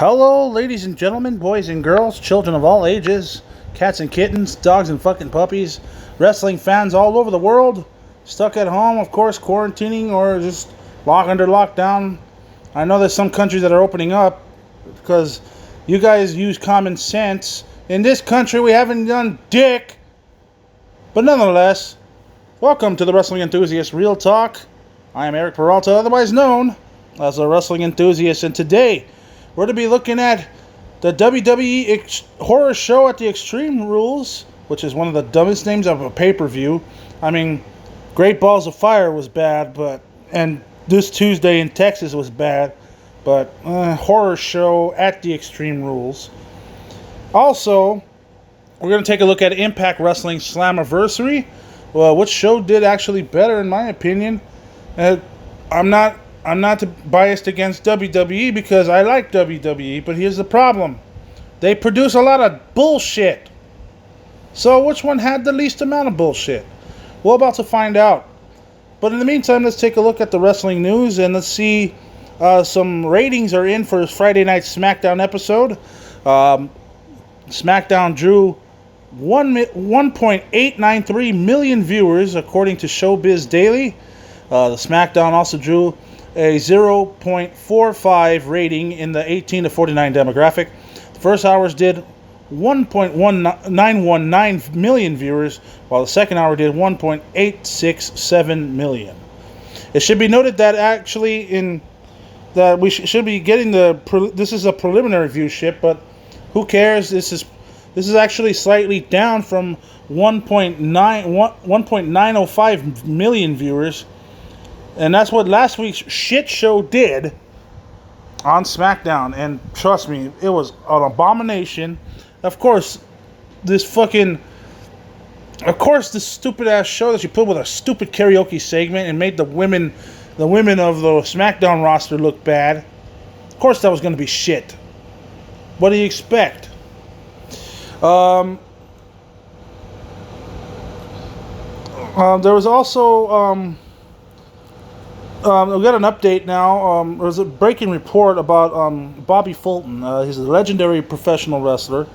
Hello, ladies and gentlemen, boys and girls, children of all ages, cats and kittens, dogs and fucking puppies, wrestling fans all over the world, stuck at home, of course, quarantining or just under lockdown. I know there's some countries that are opening up because you guys use common sense. In this country, we haven't done dick. But nonetheless, welcome to the Wrestling Enthusiast Real Talk. I am Eric Peralta, otherwise known as the Wrestling Enthusiast, and today we're to be looking at the WWE horror show at the Extreme Rules, which is one of the dumbest names of a pay-per-view. I mean, Great Balls of Fire was bad, and this Tuesday in Texas was bad, but horror show at the Extreme Rules. Also, we're going to take a look at Impact Wrestling Slammiversary, which show did actually better in my opinion. I'm not biased against WWE because I like WWE, but here's the problem. They produce a lot of bullshit. So which one had the least amount of bullshit? We're about to find out. But in the meantime, let's take a look at the wrestling news and let's see some ratings are in for Friday night SmackDown episode. SmackDown drew 1.893 million viewers according to Showbiz Daily. The SmackDown also drew a 0.45 rating in the 18 to 49 demographic. The first hours did 1.919 million viewers, while the second hour did 1.867 million. It should be noted that actually we should be getting this is a preliminary viewership, but who cares? This is actually slightly down from 1.905 million viewers. And that's what last week's shit show did on SmackDown. And trust me, it was an abomination. Of course, this stupid ass show that you put with a stupid karaoke segment and made the women of the SmackDown roster look bad. Of course that was going to be shit. What do you expect? There was also we got an update now. There was a breaking report about Bobby Fulton. He's a legendary professional wrestler.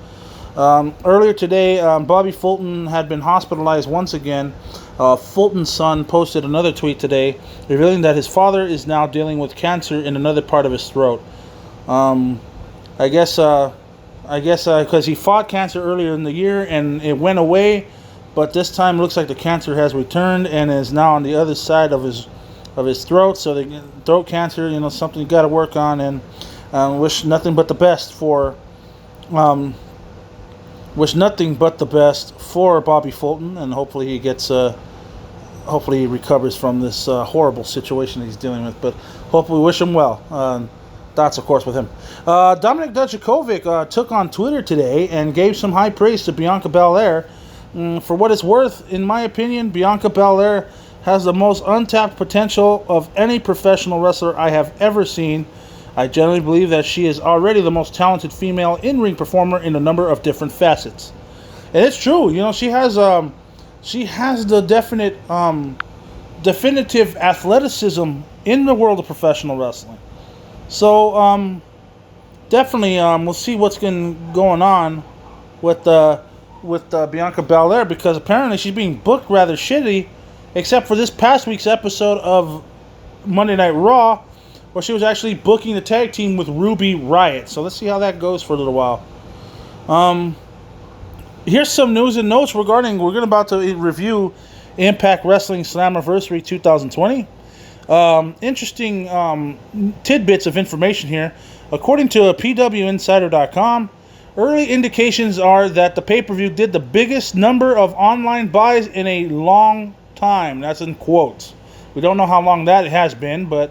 Earlier today, Bobby Fulton had been hospitalized once again. Fulton's son posted another tweet today revealing that his father is now dealing with cancer in another part of his throat. I guess because he fought cancer earlier in the year and it went away, but this time it looks like the cancer has returned and is now on the other side of his throat. So the throat cancer, something you got to work on, and wish nothing but the best for Bobby Fulton, and hopefully he recovers from this horrible situation he's dealing with. But hopefully we wish him well. That's of course with him. Dominik Dijakovic took on Twitter today and gave some high praise to Bianca Belair. For what it's worth, in my opinion, Bianca Belair has the most untapped potential of any professional wrestler I have ever seen. I generally believe that she is already the most talented female in-ring performer in a number of different facets. And it's true, she has the definitive athleticism in the world of professional wrestling. So definitely we'll see what's going on with Bianca Belair, because apparently she's being booked rather shitty. Except for this past week's episode of Monday Night Raw, where she was actually booking the tag team with Ruby Riott. So let's see how that goes for a little while. Here's some news and notes regarding, we're about to review Impact Wrestling Slammiversary 2020. Interesting tidbits of information here. According to PWInsider.com, early indications are that the pay-per-view did the biggest number of online buys in a long time. That's in quotes. We don't know how long that has been, but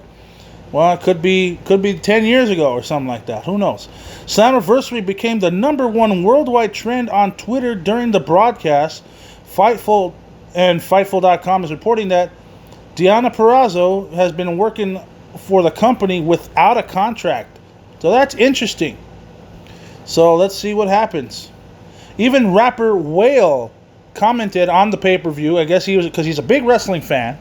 it could be 10 years ago or something like that. Who knows? Slammiversary became the #1 worldwide trend on Twitter during the broadcast. Fightful.com is reporting that Deonna Purrazzo has been working for the company without a contract. So that's interesting. So let's see what happens. Even rapper Whale commented on the pay-per-view. I guess because he's a big wrestling fan,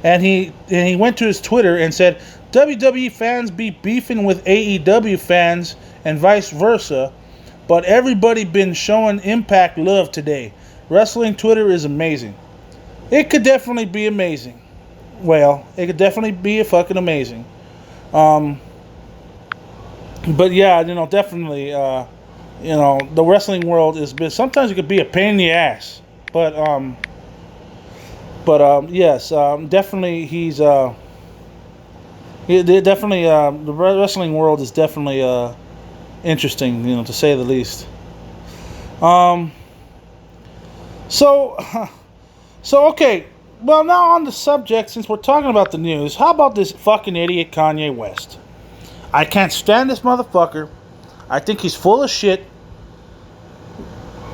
and he went to his Twitter and said, WWE fans be beefing with AEW fans and vice versa. But everybody been showing Impact love today. Wrestling Twitter is amazing. It could definitely be amazing. Well, it could definitely be fucking amazing. But yeah, definitely, the wrestling world is been, sometimes it could be a pain in the ass. Yes, definitely definitely, the wrestling world is definitely, interesting, to say the least. So, okay. Well, now on the subject, since we're talking about the news, how about this fucking idiot Kanye West? I can't stand this motherfucker. I think he's full of shit.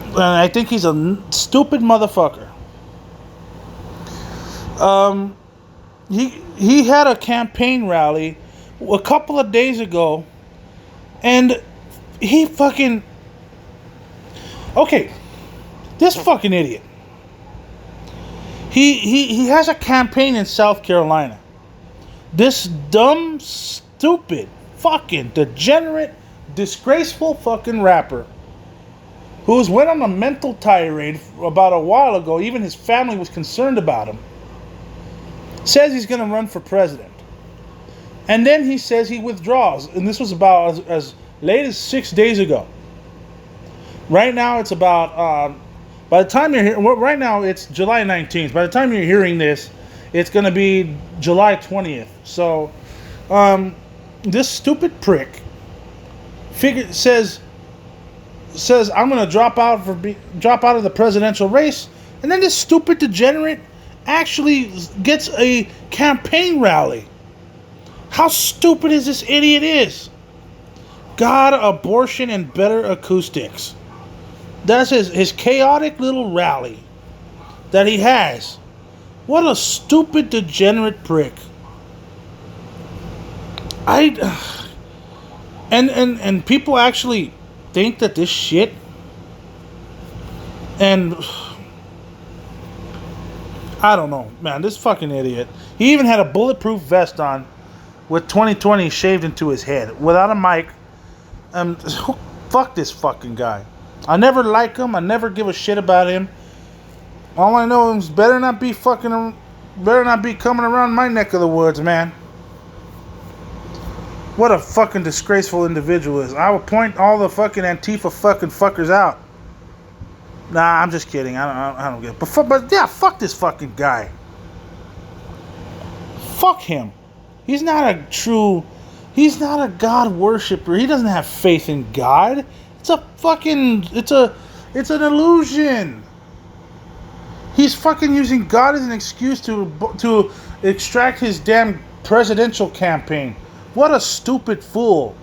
And I think he's a stupid motherfucker. He had a campaign rally a couple of days ago, and he fucking... Okay, this fucking idiot. He has a campaign in South Carolina. This dumb, stupid, fucking degenerate, disgraceful fucking rapper who's went on a mental tirade about a while ago, even his family was concerned about him, says he's going to run for president. And then he says he withdraws. And this was about as late as 6 days ago. Right now it's about... by the time you're here, right now it's July 19th. By the time you're hearing this, it's going to be July 20th. So, this stupid prick says I'm going to drop out of the presidential race, and then this stupid degenerate actually gets a campaign rally. How stupid is this idiot is? God, abortion, and better acoustics. That's his chaotic little rally that he has. What a stupid, degenerate prick. And people actually think that this shit, and I don't know, man, this fucking idiot. He even had a bulletproof vest on with 2020 shaved into his head without a mic. Fuck this fucking guy. I never like him. I never give a shit about him. All I know is better not be coming around my neck of the woods, man. What a fucking disgraceful individual is. I will point all the fucking Antifa fucking fuckers out. Nah, I'm just kidding. I don't get it. But yeah, fuck this fucking guy. Fuck him. He's not a God worshiper. He doesn't have faith in God. It's an illusion. He's fucking using God as an excuse to extract his damn presidential campaign. What a stupid fool.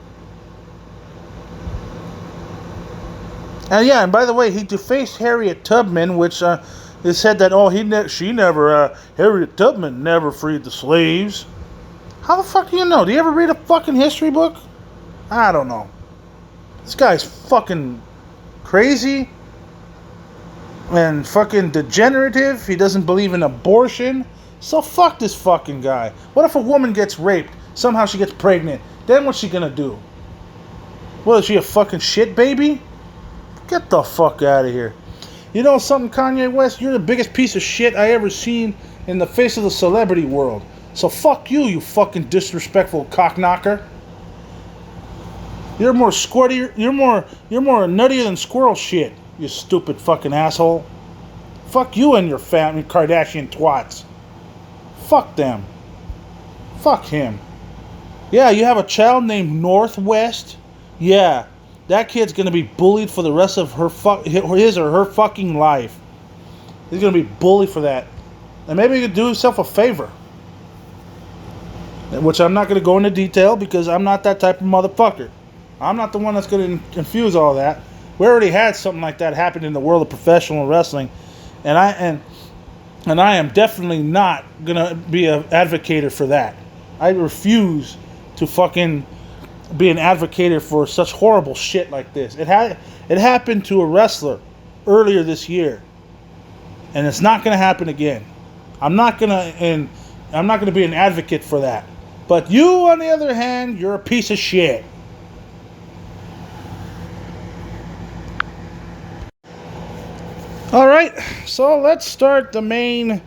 And yeah, and by the way, he defaced Harriet Tubman, which it said that Harriet Tubman never freed the slaves. How the fuck do you know? Do you ever read a fucking history book? I don't know. This guy's fucking crazy and fucking degenerative. He doesn't believe in abortion. So fuck this fucking guy. What if a woman gets raped? Somehow she gets pregnant. Then what's she gonna do? What, is she a fucking shit baby? Get the fuck out of here. You know something, Kanye West? You're the biggest piece of shit I ever seen in the face of the celebrity world. So fuck you, you fucking disrespectful cockknocker. You're more squirty. You're more nuttier than squirrel shit. You stupid fucking asshole. Fuck you and your family, Kardashian twats. Fuck them. Fuck him. Yeah, you have a child named Northwest. Yeah, that kid's gonna be bullied for the rest of his or her fucking life. He's gonna be bullied for that, and maybe he could do himself a favor. Which I'm not gonna go into detail because I'm not that type of motherfucker. I'm not the one that's going to confuse all that. We already had something like that happen in the world of professional wrestling, and I am definitely not going to be an advocate for that. I refuse to fucking be an advocate for such horrible shit like this. It happened to a wrestler earlier this year, and it's not going to happen again. I'm not going to be an advocate for that. But you, on the other hand, you're a piece of shit. All right, so let's start the main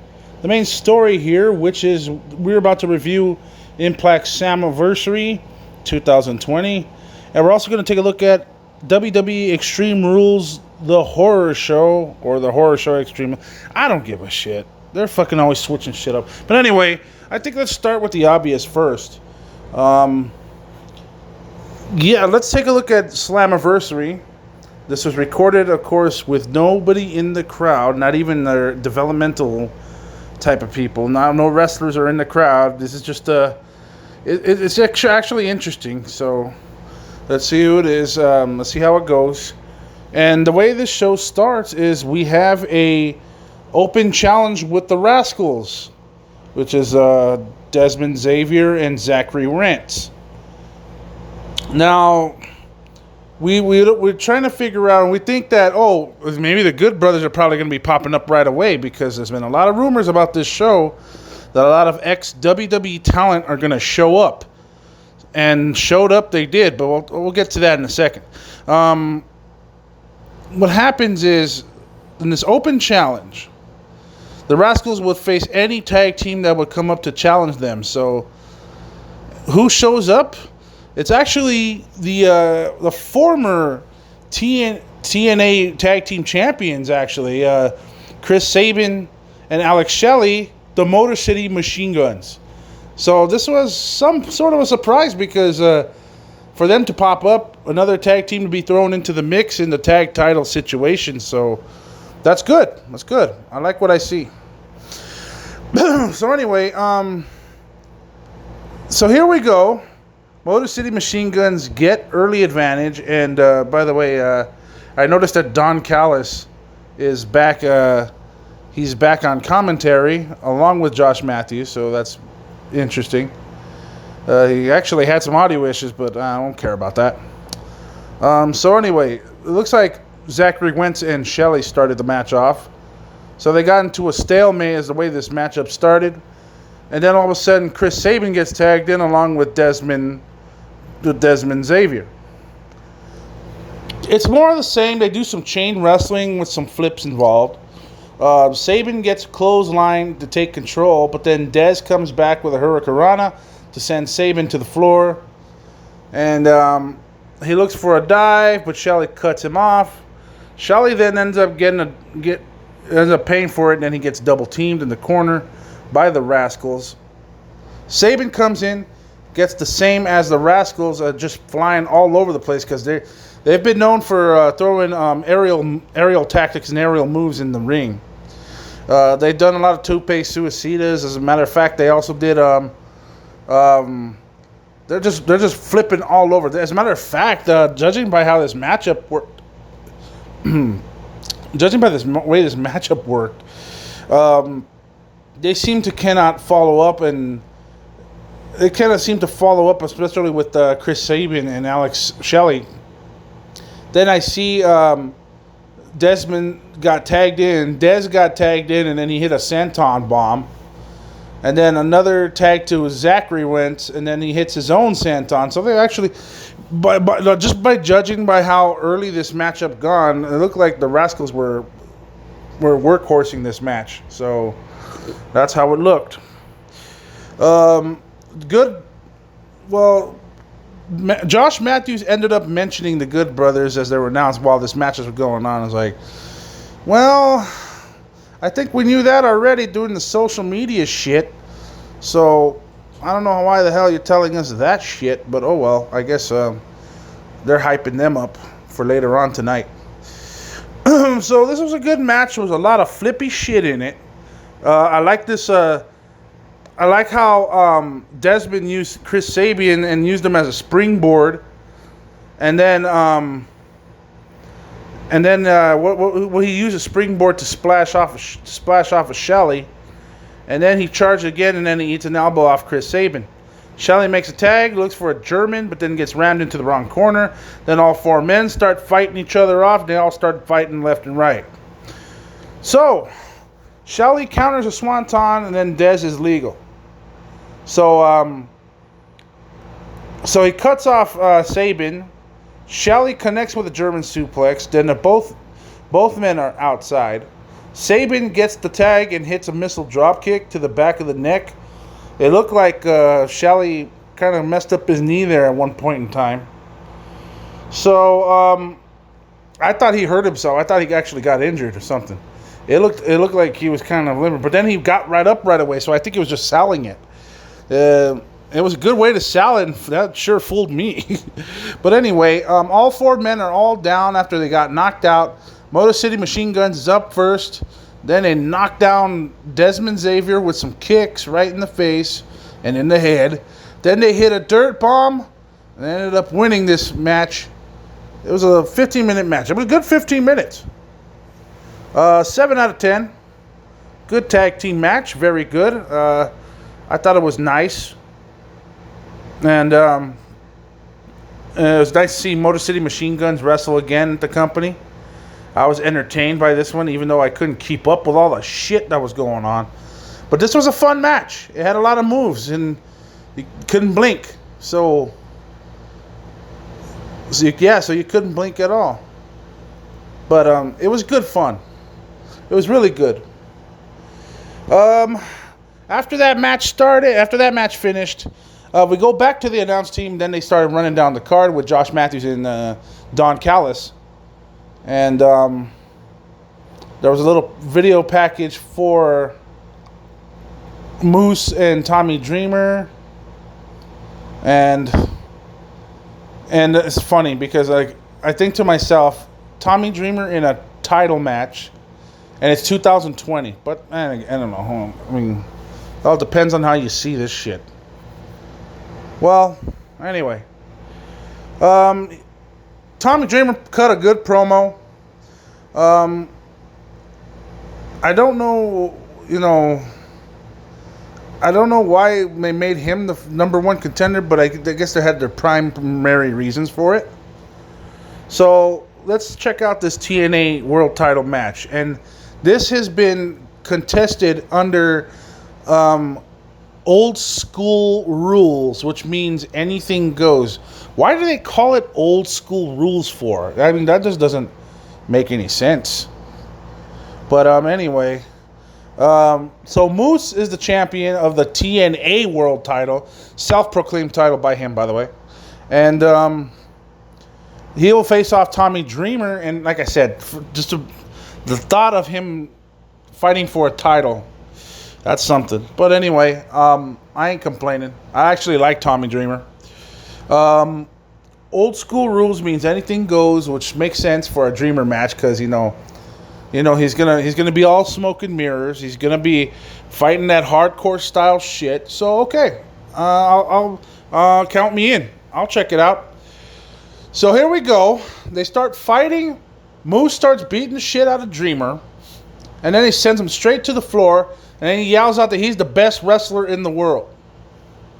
story here, which is we're about to review Impact Slammiversary 2020, and we're also going to take a look at WWE Extreme Rules, the horror show, or the horror show Extreme. I don't give a shit. They're fucking always switching shit up. But anyway, I think let's start with the obvious first. Yeah, let's take a look at Slammiversary. This was recorded, of course, with nobody in the crowd, not even the developmental type of people. No wrestlers are in the crowd. This is just it's actually interesting. So let's see who it is. Let's see how it goes. And the way this show starts is we have a open challenge with the Rascals, which is Desmond Xavier and Zachary Rentz. Now, we're trying to figure out, and we think that, maybe the Good Brothers are probably going to be popping up right away, because there's been a lot of rumors about this show that a lot of ex-WWE talent are going to show up. And showed up they did, but we'll get to that in a second. What happens is, in this open challenge, the Rascals would face any tag team that would come up to challenge them. So, who shows up? It's actually the former TNA Tag Team Champions, actually. Chris Sabin and Alex Shelley, the Motor City Machine Guns. So this was some sort of a surprise, because for them to pop up, another tag team to be thrown into the mix in the tag title situation. So that's good. That's good. I like what I see. So anyway, so here we go. Motor City Machine Guns get early advantage, and by the way, I noticed that Don Callis is back. He's back on commentary along with Josh Matthews, so that's interesting. He actually had some audio issues, but I don't care about that. So anyway, it looks like Zachary Wentz and Shelley started the match off. So they got into a stalemate as the way this matchup started. And then all of a sudden, Chris Sabin gets tagged in along with Desmond Xavier. It's more of the same. They do some chain wrestling with some flips involved. Sabin gets clothesline to take control, but then Dez comes back with a Hurricanrana to send Sabin to the floor. And he looks for a dive, but Shelley cuts him off. Shelley then ends up paying for it, and then he gets double teamed in the corner by the Rascals. Sabin comes in, gets the same as the Rascals, just flying all over the place, because they've been known for throwing aerial tactics and aerial moves in the ring. They've done a lot of tope suicidas. As a matter of fact, they also did. They're just flipping all over. As a matter of fact, judging by how this matchup worked, judging by this way this matchup worked, they seem to cannot follow up, and they kind of seem to follow up, especially with Chris Sabin and Alex Shelley. Then I see Desmond got tagged in, Dez got tagged in, and then he hit a Senton bomb. And then another tag to Zachary Wentz, and then he hits his own Senton. So they actually, just by judging by how early this matchup gone, it looked like the Rascals were workhorsing this match. So that's how it looked. Good. Well, Josh Matthews ended up mentioning the Good Brothers as they were announced while this match was going on. I was like, well, I think we knew that already doing the social media shit. So I don't know why the hell you're telling us that shit, but oh well. I guess they're hyping them up for later on tonight. So this was a good match. There was a lot of flippy shit in it. I like this. I like how Desmond used Chris Sabin and used him as a springboard, and then what he used a springboard to splash off of Shelley, and then he charged again, and then he eats an elbow off Chris Sabin. Shelley makes a tag, looks for a German, but then gets rammed into the wrong corner. Then all four men start fighting each other off, and they all start fighting left and right. So Shelley counters a swanton, and then Dez is legal. So he cuts off Sabin. Shelley connects with a German suplex. Then both men are outside. Sabin gets the tag and hits a missile dropkick to the back of the neck. It looked like Shelley kind of messed up his knee there at one point in time. So I thought he hurt himself. I thought he actually got injured or something. It looked like he was kind of limber, but then he got right up right away. So I think he was just selling it. It was a good way to sell it, and that sure fooled me. But anyway, all 4 men are all down after they got knocked out. Motor City Machine Guns is up first. Then they knocked down Desmond Xavier with some kicks right in the face and in the head. Then they hit a dirt bomb and ended up winning this match. It was a 15-minute match. It was a good 15 minutes. 7 out of 10. Good tag team match. Very good. I thought it was nice. And it was nice to see Motor City Machine Guns wrestle again at the company. I was entertained by this one, even though I couldn't keep up with all the shit that was going on. But this was a fun match. It had a lot of moves, and you couldn't blink. So you couldn't blink at all. But it was good fun. It was really good. After that match finished, we go back to the announce team. Then they started running down the card with Josh Matthews and Don Callis. And there was a little video package for Moose and Tommy Dreamer. And it's funny because I think to myself, Tommy Dreamer in a title match, and it's 2020. But I don't know. I mean, it all depends on how you see this shit. Well, anyway. Tommy Dreamer cut a good promo. I don't know, I don't know why they made him the #1 contender, but I guess they had their primary reasons for it. So let's check out this TNA World Title match. And this has been contested under old school rules, which means anything goes. Why do they call it old school rules for? I mean, that just doesn't make any sense. But anyway, so Moose is the champion of the TNA World Title, self-proclaimed title by him, by the way, and he will face off Tommy Dreamer. And like I said, the thought of him fighting for a title, that's something. But anyway, I ain't complaining. I actually like Tommy Dreamer. Old school rules means anything goes, which makes sense for a Dreamer match because he's gonna be all smoke and mirrors. He's gonna be fighting that hardcore style shit. So okay, I'll count me in. I'll check it out. So here we go. They start fighting. Moose starts beating the shit out of Dreamer, and then he sends him straight to the floor. And then he yells out that he's the best wrestler in the world.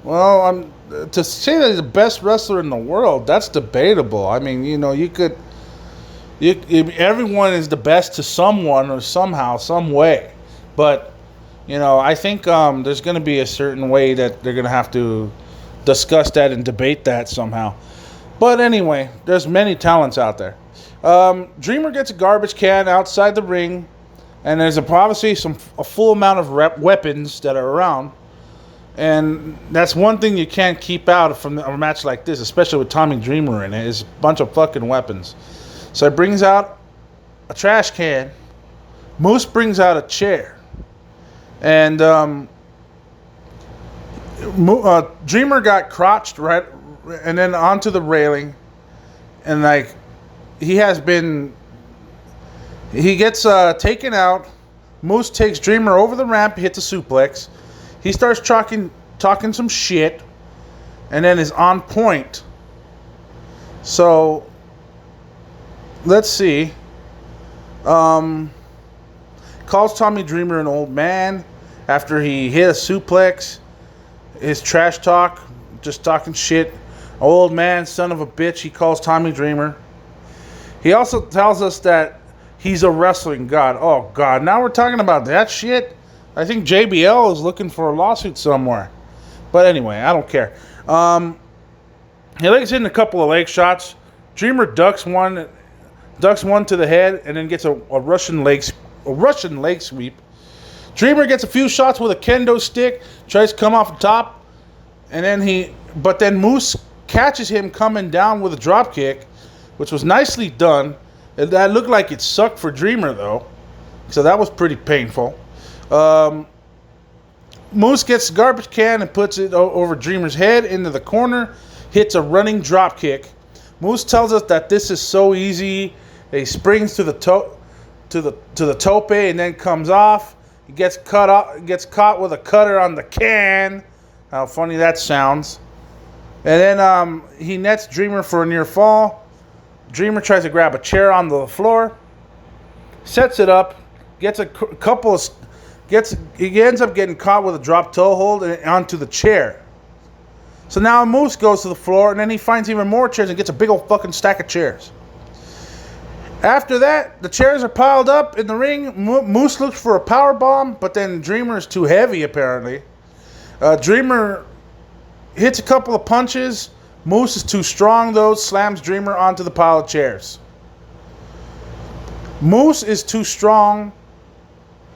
Well, to say that he's the best wrestler in the world, that's debatable. I mean, everyone is the best to someone or somehow, some way. But, I think there's going to be a certain way that they're going to have to discuss that and debate that somehow. But anyway, there's many talents out there. Dreamer gets a garbage can outside the ring. And there's obviously a full amount of weapons that are around. And that's one thing you can't keep out from a match like this, especially with Tommy Dreamer in it, is a bunch of fucking weapons. So it brings out a trash can. Moose brings out a chair. And Dreamer got crotched right and then onto the railing. And he gets taken out. Moose takes Dreamer over the ramp, hits a suplex. He starts talking some shit, and then is on point. So, let's see. Calls Tommy Dreamer an old man after he hit a suplex. His trash talk, just talking shit. Old man, son of a bitch, he calls Tommy Dreamer. He also tells us that he's a wrestling god. Oh, God. Now we're talking about that shit? I think JBL is looking for a lawsuit somewhere. But anyway, I don't care. He lays in a couple of leg shots. Dreamer ducks one to the head and then gets a Russian leg Russian leg sweep. Dreamer gets a few shots with a kendo stick, tries to come off the top, and then Moose catches him coming down with a drop kick, which was nicely done. That looked like it sucked for Dreamer though, so that was pretty painful. Moose gets the garbage can and puts it over Dreamer's head into the corner, hits a running drop kick. Moose tells us that this is so easy. He springs to the tope and then comes off. He gets caught with a cutter on the can. How funny that sounds. And then he nets Dreamer for a near fall. Dreamer tries to grab a chair on the floor, sets it up, gets he ends up getting caught with a drop toe hold and onto the chair. So now Moose goes to the floor, and then he finds even more chairs and gets a big old fucking stack of chairs. After that, the chairs are piled up in the ring. Moose looks for a power bomb, but then Dreamer is too heavy apparently. Dreamer hits a couple of punches. Moose is too strong though, slams Dreamer onto the pile of chairs. Moose is too strong,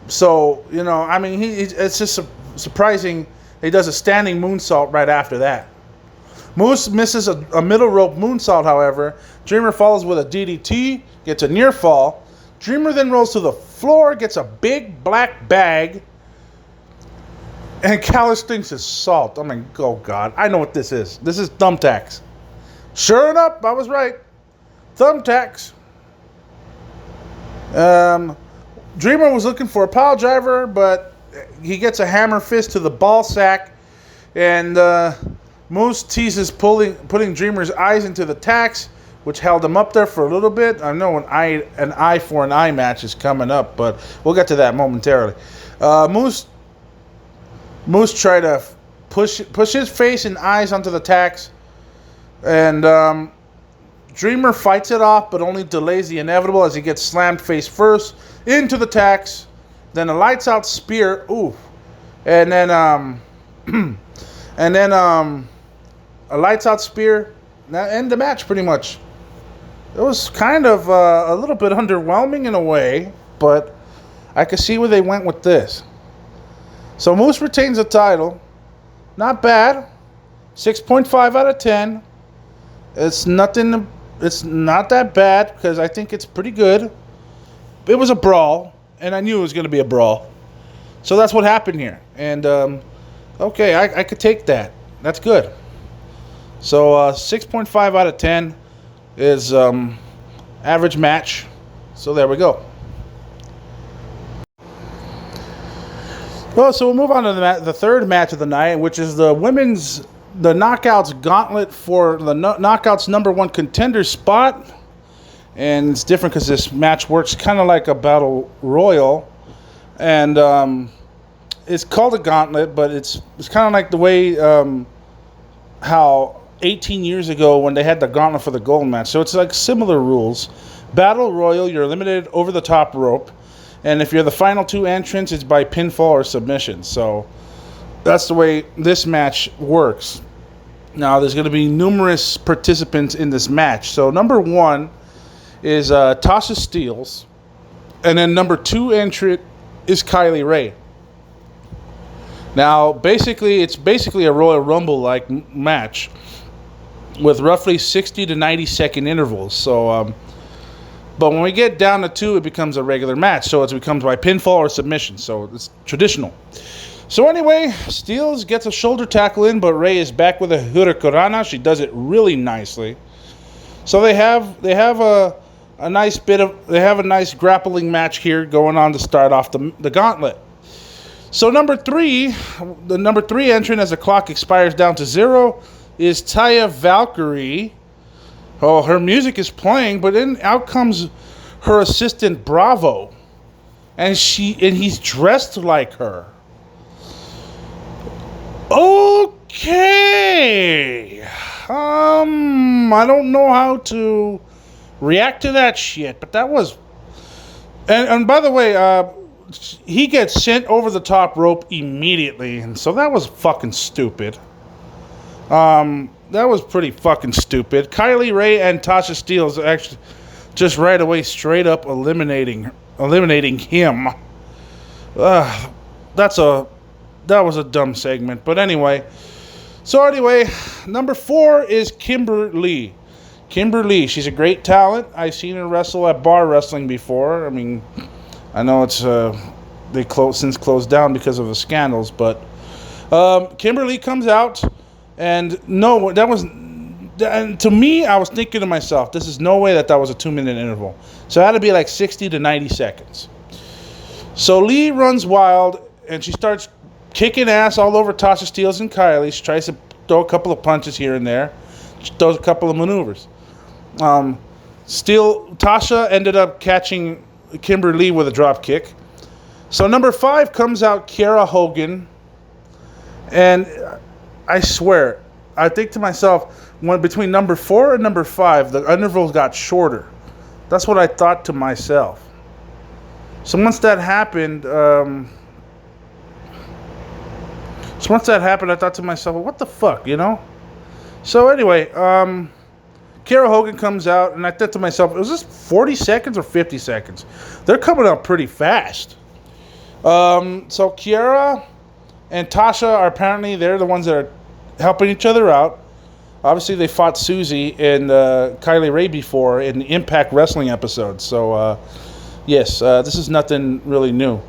so it's just surprising. He does a standing moonsault right after that. Moose misses a middle rope moonsault, however. Dreamer follows with a DDT, gets a near fall. Dreamer then rolls to the floor, gets a big black bag, and Callis thinks it's salt. I mean, oh God, I know what this is. This is thumbtacks. Sure enough, I was right. Thumbtacks. Dreamer was looking for a pile driver, but he gets a hammer fist to the ball sack, and Moose teases putting Dreamer's eyes into the tacks, which held him up there for a little bit. I know an eye for an eye match is coming up, but we'll get to that momentarily. Moose tried to push his face and eyes onto the tacks, and Dreamer fights it off, but only delays the inevitable as he gets slammed face first into the tacks. Then a lights out spear, and then a lights out spear. That end the match pretty much. It was kind of a little bit underwhelming in a way, but I could see where they went with this. So Moose retains the title. Not bad. 6.5 out of 10. It's not that bad because I think it's pretty good. It was a brawl, and I knew it was going to be a brawl. So that's what happened here. And, okay, I could take that. That's good. So 6.5 out of 10 is average match. So there we go. Well, so we'll move on to the third match of the night, which is the Knockouts Gauntlet for the Knockouts #1 contender spot. And it's different because this match works kind of like a battle royal. And it's called a gauntlet, but it's kind of like the way how 18 years ago when they had the gauntlet for the gold match. So it's like similar rules. Battle royal, you're eliminated over the top rope. And if you're the final two entrants, it's by pinfall or submission. So that's the way this match works. Now, there's going to be numerous participants in this match. So number one is Tasha Steelz. And then number two entrant is Kylie Ray. Now, it's basically a Royal Rumble-like match with roughly 60 to 90 second intervals. So, but when we get down to two, it becomes a regular match. So it becomes by pinfall or submission. So it's traditional. So anyway, Steelz gets a shoulder tackle in, but Ray is back with a hurricanrana. She does it really nicely. So they have a nice grappling match here going on to start off the gauntlet. So the number three entrant as the clock expires down to 0 is Taya Valkyrie. Oh, her music is playing, but then out comes her assistant Bravo, and he's dressed like her. Okay. I don't know how to react to that shit, but that was... And by the way, he gets sent over the top rope immediately, and so that was fucking stupid. That was pretty fucking stupid. Kylie Ray and Tasha Steelz actually just right away straight up eliminating eliminating him. That was a dumb segment. But anyway. So anyway, number 4 is Kimberly. Kimberly, she's a great talent. I've seen her wrestle at bar wrestling before. I mean, I know it's they since closed down because of the scandals, but Kimberly comes out, and no, that was, and to me, I was thinking to myself, this is no way that was a 2-minute interval. So it had to be like 60 to 90 seconds. So Lee runs wild, and she starts kicking ass all over Tasha Steelz and Kylie. She tries to throw a couple of punches here and there. She throws a couple of maneuvers. Tasha ended up catching Kimberly with a drop kick. So number 5 comes out Kiera Hogan. And I swear, I think to myself, when between number 4 and number 5, the intervals got shorter. That's what I thought to myself. So once that happened, I thought to myself, well, what the fuck, you know? So anyway, Kiera Hogan comes out, and I thought to myself, was this 40 seconds or 50 seconds? They're coming out pretty fast. So Kiera and Tasha are apparently, they're the ones that are helping each other out. Obviously, they fought Susie and Kylie Ray before in the Impact Wrestling episode. So, yes, this is nothing really new.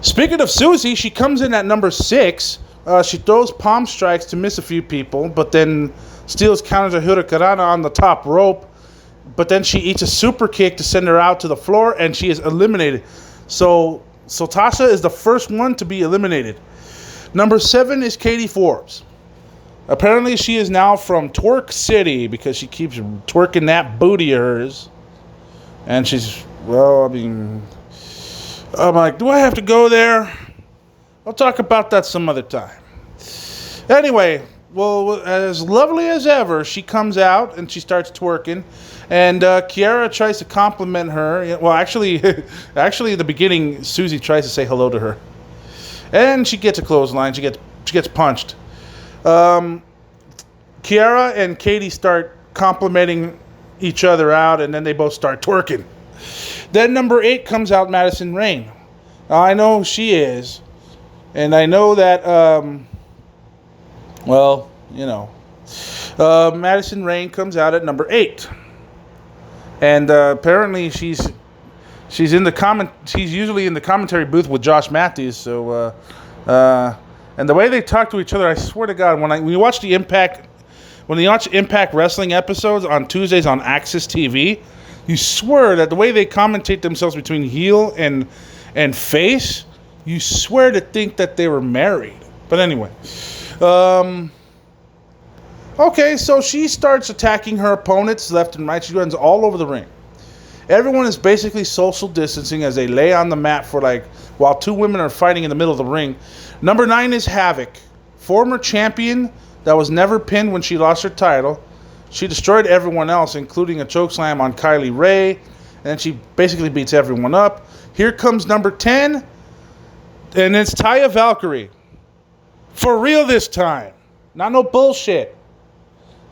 Speaking of Susie, she comes in at number 6. She throws palm strikes to miss a few people, but then Steelz counters a hurricanrana on the top rope. But then she eats a super kick to send her out to the floor, and she is eliminated. So Tasha is the first one to be eliminated. Number 7 is Katie Forbes. Apparently, she is now from Twerk City because she keeps twerking that booty of hers. And she's, well, I mean, I'm like, do I have to go there? I'll talk about that some other time. Anyway, well, as lovely as ever, she comes out and she starts twerking. And Kiera tries to compliment her. Well, actually, in the beginning, Susie tries to say hello to her. And she gets a clothesline. She gets punched. Kiera and Katie start complimenting each other out, and then they both start twerking. Then number 8 comes out Madison Rayne. Now, I know who she is, and I know that, Madison Rayne comes out at number 8, and apparently she's usually in the commentary booth with Josh Matthews. So, and the way they talk to each other, I swear to God, when you watch Impact Wrestling episodes on Tuesdays on Access TV, you swear that the way they commentate themselves between heel and face, you swear to think that they were married. But anyway, okay, so she starts attacking her opponents left and right. She runs all over the ring. Everyone is basically social distancing as they lay on the mat while 2 women are fighting in the middle of the ring. Number 9 is Havoc, former champion that was never pinned when she lost her title. She destroyed everyone else, including a chokeslam on Kylie Ray, and then she basically beats everyone up. Here comes number 10, and it's Taya Valkyrie. For real this time. Not no bullshit.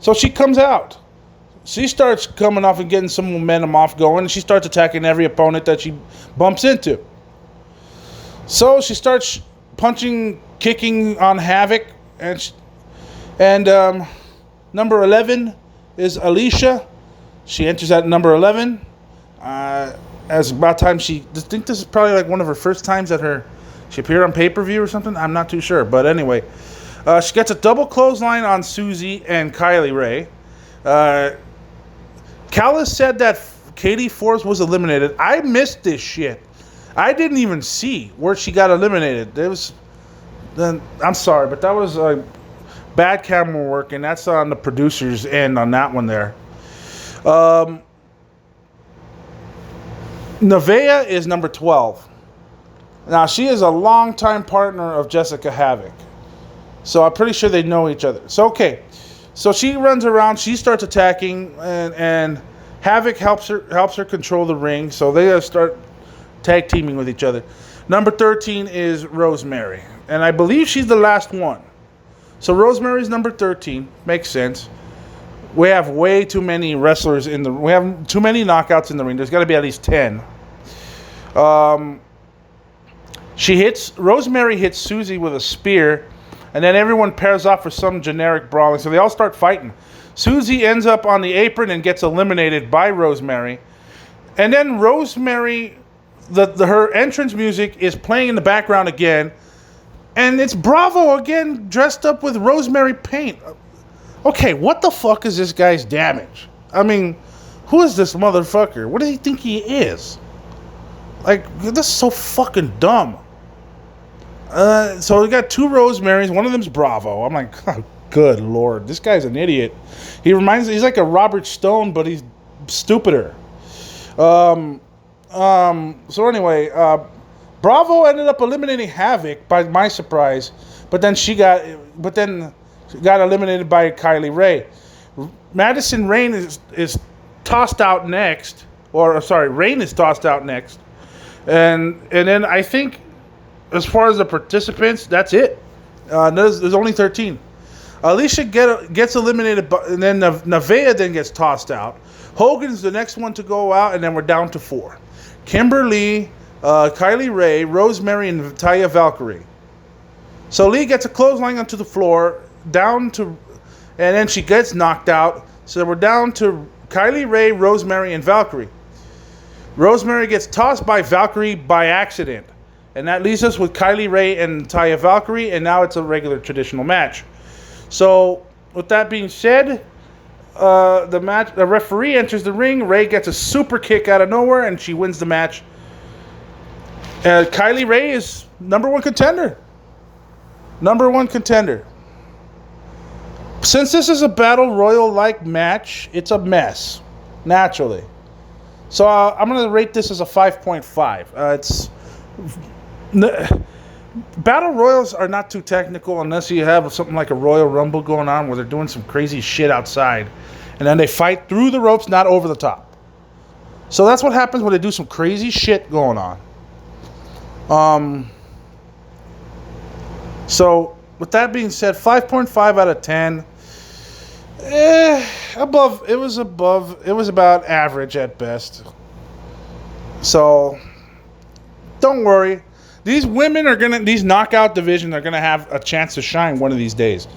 So she comes out. She starts coming off and getting some momentum off going, and she starts attacking every opponent that she bumps into. So she starts punching, kicking on Havoc, and number 11 is Alicia. She enters at number 11. As about time I think this is probably like one of her first times that she appeared on pay-per-view or something. I'm not too sure, but anyway, she gets a double clothesline on Susie and Kylie Ray. Callis said that Katie Forbes was eliminated. I missed this shit. I didn't even see where she got eliminated. I'm sorry, but that was bad camera work, and that's on the producer's end on that one there. Nevaeh is number 12. Now, she is a longtime partner of Jessica Havoc. So I'm pretty sure they know each other. So, okay. So she runs around. She starts attacking, and Havoc helps her control the ring. So they start tag teaming with each other. Number 13 is Rosemary. And I believe she's the last one. So Rosemary's number 13. Makes sense. We have way too many wrestlers we have too many knockouts in the ring. There's got to be at least 10. Um, Rosemary hits Susie with a spear, and then everyone pairs off for some generic brawling. So they all start fighting. Susie ends up on the apron and gets eliminated by Rosemary. And then Rosemary, her entrance music is playing in the background again. And it's Bravo again, dressed up with Rosemary paint. Okay, what the fuck is this guy's damage? I mean, who is this motherfucker? What does he think he is? Like, this is so fucking dumb. So we got two Rosemarys. One of them's Bravo. I'm like, oh, good lord, this guy's an idiot. He's like a Robert Stone, but he's stupider. So anyway, Bravo ended up eliminating Havoc by my surprise, but then she got eliminated by Kylie Ray. Madison Rain is tossed out next, Rain is tossed out next, and then I think as far as the participants, that's it. There's only 13. Alicia gets eliminated, and then Nevaeh then gets tossed out. Hogan's the next one to go out, and then we're down to 4. Kimberly, Kylie Ray, Rosemary, and Taya Valkyrie. So Lee gets a clothesline onto the floor, and then she gets knocked out. So we're down to Kylie Ray, Rosemary, and Valkyrie. Rosemary gets tossed by Valkyrie by accident. And that leaves us with Kylie Ray and Taya Valkyrie, and now it's a regular traditional match. So, with that being said, the referee enters the ring. Ray gets a super kick out of nowhere, and she wins the match. Kylie Ray is number one contender. Number one contender. Since this is a battle royal-like match, it's a mess, naturally. So I'm going to rate this as a 5.5. Battle royals are not too technical unless you have something like a Royal Rumble going on where they're doing some crazy shit outside, and then they fight through the ropes, not over the top. So that's what happens when they do some crazy shit going on. So with that being said, 5.5 out of 10. Above. It was about average at best. So don't worry. These women these knockout division are gonna have a chance to shine one of these days.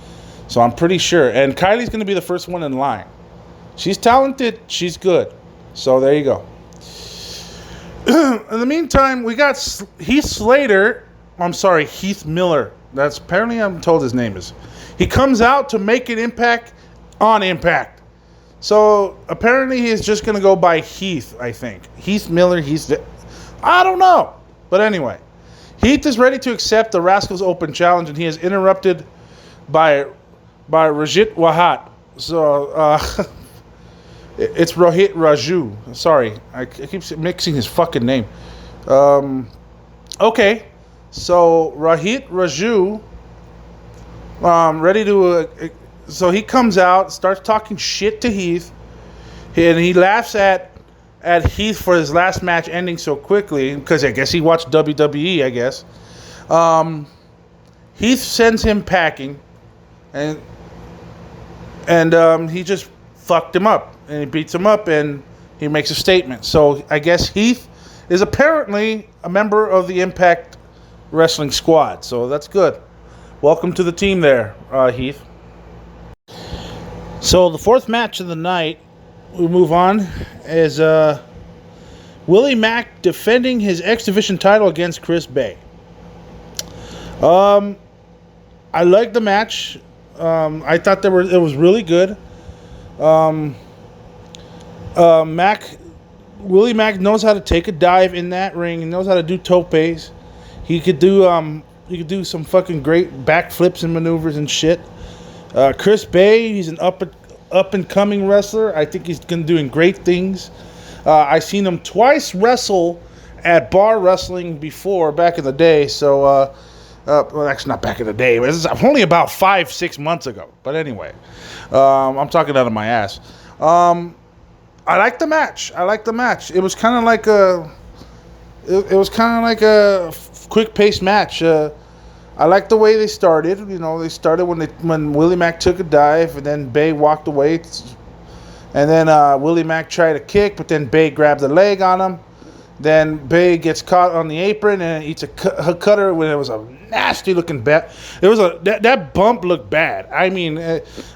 So I'm pretty sure. And Kylie's gonna be the first one in line. She's talented. She's good. So there you go. In the meantime, we got Heath Miller. That's apparently I'm told his name is. He comes out to make an impact on Impact. So apparently he's just gonna go by Heath. I think Heath Miller. I don't know. But anyway. Heath is ready to accept the Rascals Open Challenge, and he is interrupted by Rajit Wahat. So, it's Rohit Raju. Sorry, I keep mixing his fucking name. Okay, so Rohit Raju, ready to... so he comes out, starts talking shit to Heath, and he laughs at Heath for his last match ending so quickly, because I guess he watched WWE, I guess. Heath sends him packing, and he just fucked him up, and he beats him up, and he makes a statement. So I guess Heath is apparently a member of the Impact Wrestling squad, so that's good. Welcome to the team there, Heath. So the fourth match of the night, we move on, is Willie Mack defending his X Division title against Chris Bay. I liked the match. I thought it was really good. Willie Mack knows how to take a dive in that ring. He knows how to do topes. He could do some fucking great backflips and maneuvers and shit. Chris Bay, he's an up and coming wrestler. I think he's doing great things. I seen him twice wrestle at bar wrestling before, back in the day. So, well, actually not back in the day. It was only about 5-6 months ago. But anyway, I'm talking out of my ass. I like the match. It was kind of like a quick paced match. I like the way they started. You know, they started when Willie Mack took a dive, and then Bay walked away, and then Willie Mack tried to kick, but then Bay grabbed the leg on him, Then Bay gets caught on the apron and eats a cutter when it was a nasty looking bat. It was that bump looked bad. I mean,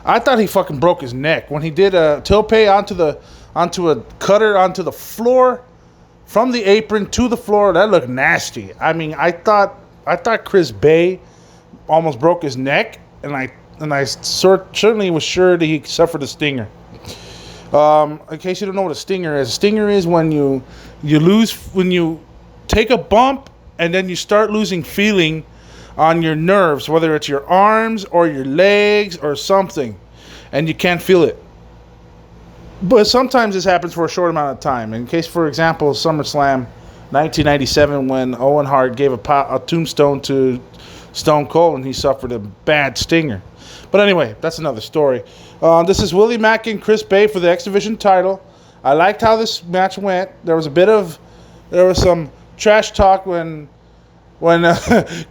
I thought he fucking broke his neck when he did a tope onto a cutter onto the floor, from the apron to the floor. That looked nasty. I mean, I thought Chris Bay almost broke his neck, and I certainly was sure that he suffered a stinger. In case you don't know what a stinger is when you take a bump and then you start losing feeling on your nerves, whether it's your arms or your legs or something, and you can't feel it. But sometimes this happens for a short amount of time. In case, for example, SummerSlam 1997, when Owen Hart gave a tombstone to Stone Cold and he suffered a bad stinger. But anyway, that's another story. This is Willie Mack and Chris Bay for the X Division title. I liked how this match went. There was some trash talk when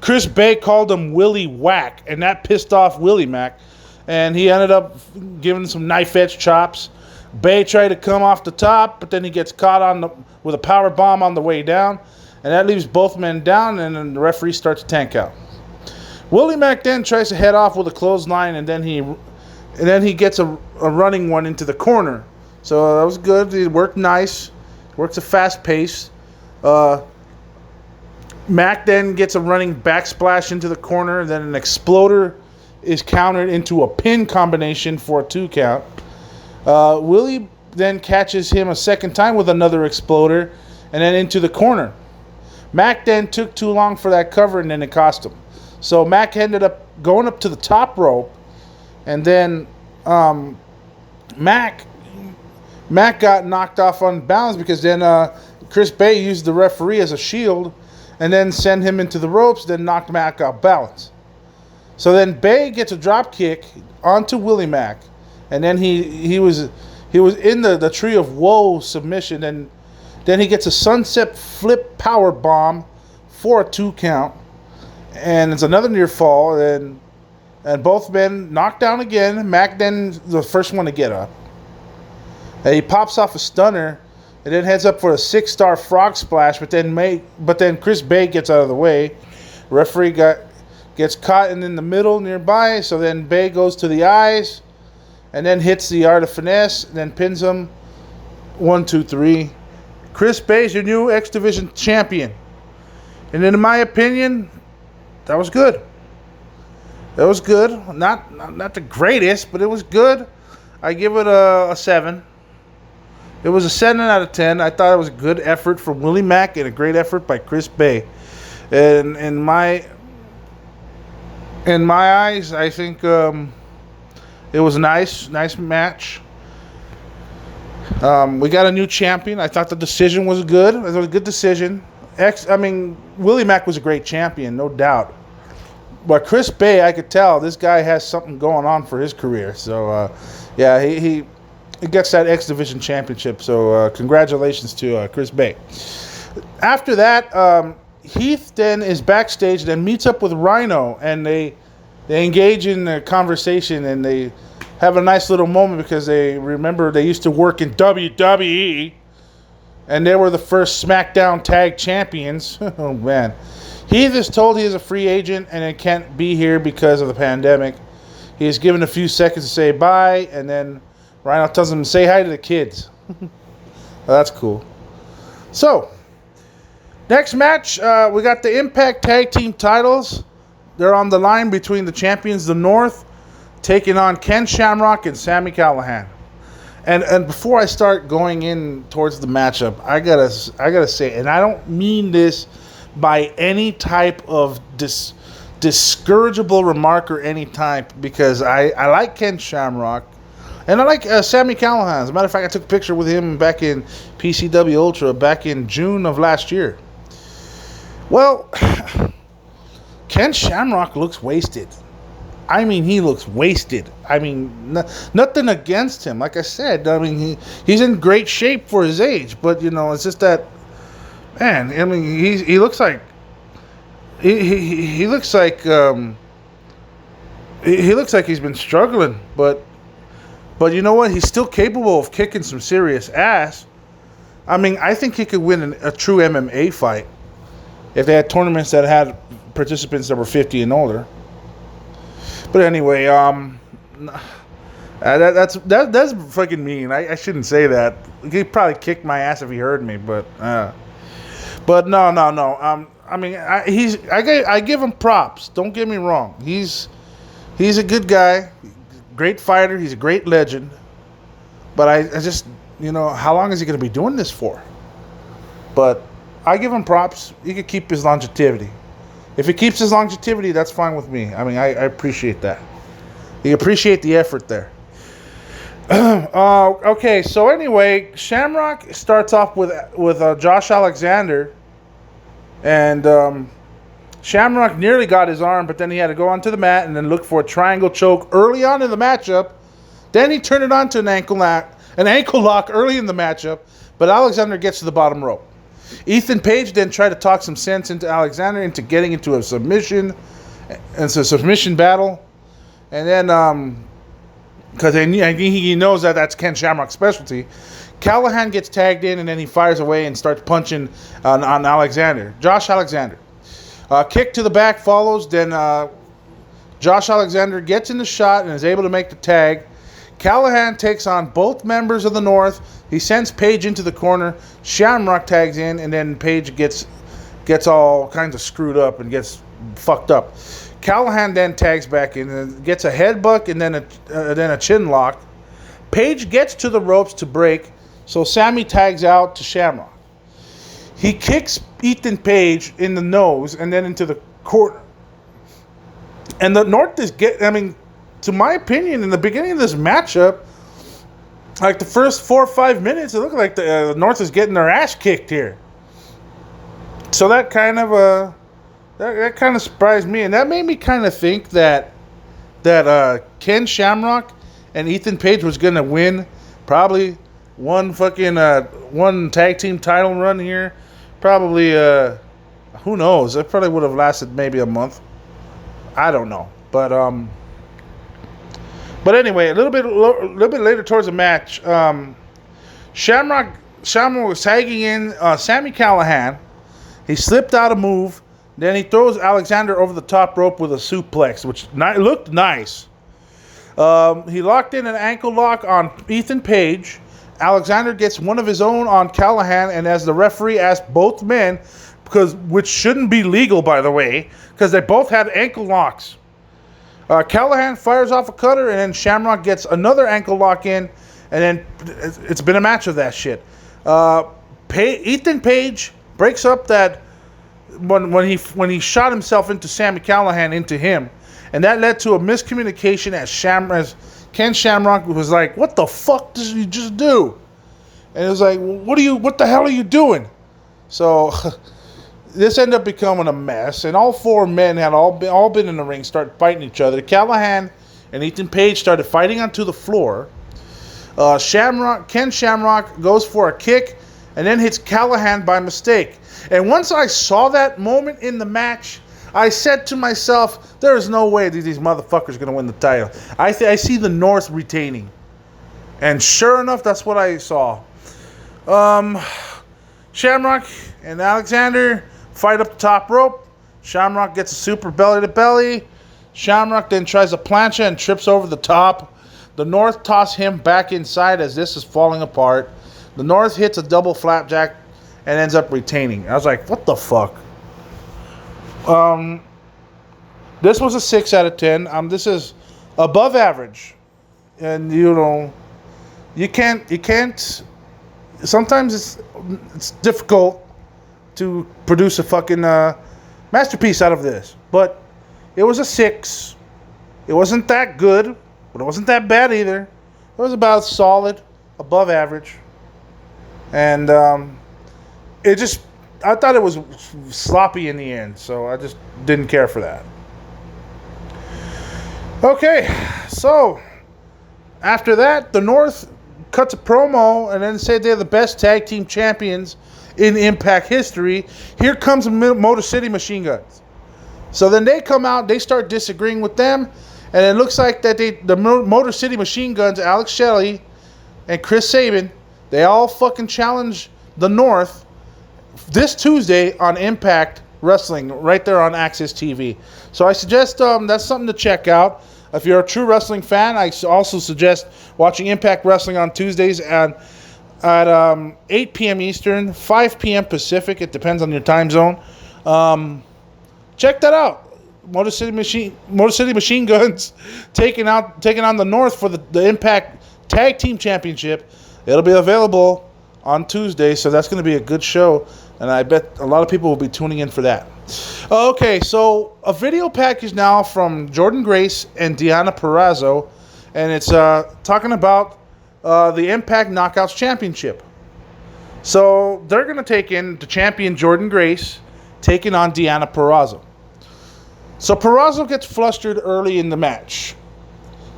Chris Bay called him Willie Whack, and that pissed off Willie Mack, and he ended up giving some knife edge chops. Bay tried to come off the top, but then he gets caught with a power bomb on the way down, and that leaves both men down, and then the referee starts to tank out. Willie Mack then tries to head off with a clothesline, and then he gets a running one into the corner. So that was good. It worked nice. Works a fast pace. Mack then gets a running backsplash into the corner. Then an exploder is countered into a pin combination for a 2 count. Willie then catches him a second time with another exploder, and then into the corner. Mack then took too long for that cover, and then it cost him. So Mack ended up going up to the top rope, and then Mack got knocked off on balance because then Chris Bay used the referee as a shield and then sent him into the ropes, then knocked Mack off balance. So then Bay gets a drop kick onto Willie Mack, and then he was in the Tree of Woe submission, and then he gets a sunset flip power bomb for a 2 count. And it's another near fall, and both men knocked down again. Mack then the first one to get up. And he pops off a stunner, and then heads up for a 6-star frog splash. But then Chris Bay gets out of the way. Referee gets caught in the middle nearby. So then Bay goes to the eyes, and then hits the Art of Finesse, and then pins him. 1, 2, 3. Chris Bay is your new X Division champion, and in my opinion, that was good. It was good. Not the greatest, but it was good. I give it a 7. It was a 7 out of 10. I thought it was a good effort from Willie Mack and a great effort by Chris Bay. And in my eyes, I think it was a nice match. We got a new champion. I thought the decision was good. It was a good decision. Willie Mack was a great champion, no doubt. But Chris Bay, I could tell this guy has something going on for his career. So, he gets that X Division championship. So, congratulations to Chris Bay. After that, Heath then is backstage, then meets up with Rhino, and they engage in a conversation, and they have a nice little moment because they remember they used to work in WWE. And they were the first SmackDown Tag Champions. Oh, man. Heath is told he is a free agent and it can't be here because of the pandemic. He is given a few seconds to say bye, and then Rhino tells him to say hi to the kids. Well, that's cool. So, next match, we got the Impact Tag Team titles. They're on the line between the champions of the North, taking on Ken Shamrock and Sami Callihan. And before I start going in towards the matchup, I gotta say, and I don't mean this by any type of discourageable remark or any type, because I like Ken Shamrock, and I like Sami Callihan. As a matter of fact, I took a picture with him back in PCW Ultra back in June of last year. Well, Ken Shamrock looks wasted. I mean, he looks wasted. I mean, nothing against him. Like I said, I mean, he's in great shape for his age. But, it's just that, man, I mean, he looks like, he looks like, he looks like he's been struggling. But you know what? He's still capable of kicking some serious ass. I mean, I think he could win a true MMA fight if they had tournaments that had participants that were 50 and older. But anyway, that's fucking mean. I shouldn't say that. He'd probably kick my ass if he heard me. But no. I mean, I give him props. Don't get me wrong. He's a good guy, great fighter. He's a great legend. But I just, how long is he going to be doing this for? But I give him props. He could keep his longevity. If he keeps his longevity, that's fine with me. I mean, I appreciate that. You appreciate the effort there. Okay, so anyway, Shamrock starts off with Josh Alexander. And Shamrock nearly got his arm, but then he had to go onto the mat and then look for a triangle choke early on in the matchup. Then he turned it on to an ankle lock early in the matchup, but Alexander gets to the bottom rope. Ethan Page then tried to talk some sense into Alexander into getting into a submission. And it's a submission battle. And then, because he knows that that's Ken Shamrock's specialty, Callahan gets tagged in and then he fires away and starts punching on Alexander. Josh Alexander. Kick to the back follows. Then Josh Alexander gets in the shot and is able to make the tag. Callahan takes on both members of the North. He sends Page into the corner. Shamrock tags in, and then Page gets all kinds of screwed up and gets fucked up. Callahan then tags back in and gets a headbutt and then a chin lock. Page gets to the ropes to break, so Sammy tags out to Shamrock. He kicks Ethan Page in the nose and then into the corner. And the North is to my opinion, in the beginning of this matchup, like the first 4 or 5 minutes, it looked like the North is getting their ass kicked here. So that kind of surprised me, and that made me kind of think that Ken Shamrock and Ethan Page was gonna win probably one tag team title run here. Probably who knows? It probably would have lasted maybe a month. I don't know, But anyway, a little bit later towards the match, Shamrock was tagging in Sami Callihan. He slipped out a move. Then he throws Alexander over the top rope with a suplex, which looked nice. He locked in an ankle lock on Ethan Page. Alexander gets one of his own on Callihan, and as the referee asked both men, which shouldn't be legal, by the way, because they both had ankle locks. Callahan fires off a cutter, and then Shamrock gets another ankle lock in, and then it's been a match of that shit. Ethan Page breaks up that when he shot himself into Sami Callihan into him, and that led to a miscommunication as Ken Shamrock was like, "What the fuck did you just do?" And it was like, "What the hell are you doing?" So. This ended up becoming a mess, and all four men had all been in the ring, started fighting each other. Callahan and Ethan Page started fighting onto the floor. Ken Shamrock goes for a kick and then hits Callahan by mistake. And once I saw that moment in the match, I said to myself, there is no way these motherfuckers are going to win the title. I see the North retaining. And sure enough, that's what I saw. Shamrock and Alexander fight up the top rope. Shamrock gets a super belly to belly. Shamrock then tries a plancha and trips over the top. The North toss him back inside as this is falling apart. The North hits a double flapjack and ends up retaining. I was like, what the fuck? This was a 6 out of 10. This is above average. And you can't sometimes it's difficult to produce a fucking masterpiece out of this. But it was a 6. It wasn't that good, but it wasn't that bad either. It was about solid, above average. And I thought it was sloppy in the end, so I just didn't care for that. Okay, so after that, the North cuts a promo and then say they're the best tag team champions in Impact history. Here comes Motor City Machine Guns. So then they come out, they start disagreeing with them, and it looks like that the Motor City Machine Guns, Alex Shelley and Chris Sabin, they all fucking challenge the North this Tuesday on Impact Wrestling, right there on Access TV. So I suggest that's something to check out. If you're a true wrestling fan, I also suggest watching Impact Wrestling on Tuesdays at 8 p.m. Eastern, 5 p.m. Pacific. It depends on your time zone. Check that out. Motor City Machine Guns taking on the North for the Impact Tag Team Championship. It'll be available on Tuesday, so that's going to be a good show, and I bet a lot of people will be tuning in for that. Okay, so a video package now from Jordynne Grace and Deonna Purrazzo, and it's talking about the Impact Knockouts Championship. So they're going to take in the champion Jordynne Grace, taking on Deonna Purrazzo. So Purrazzo gets flustered early in the match,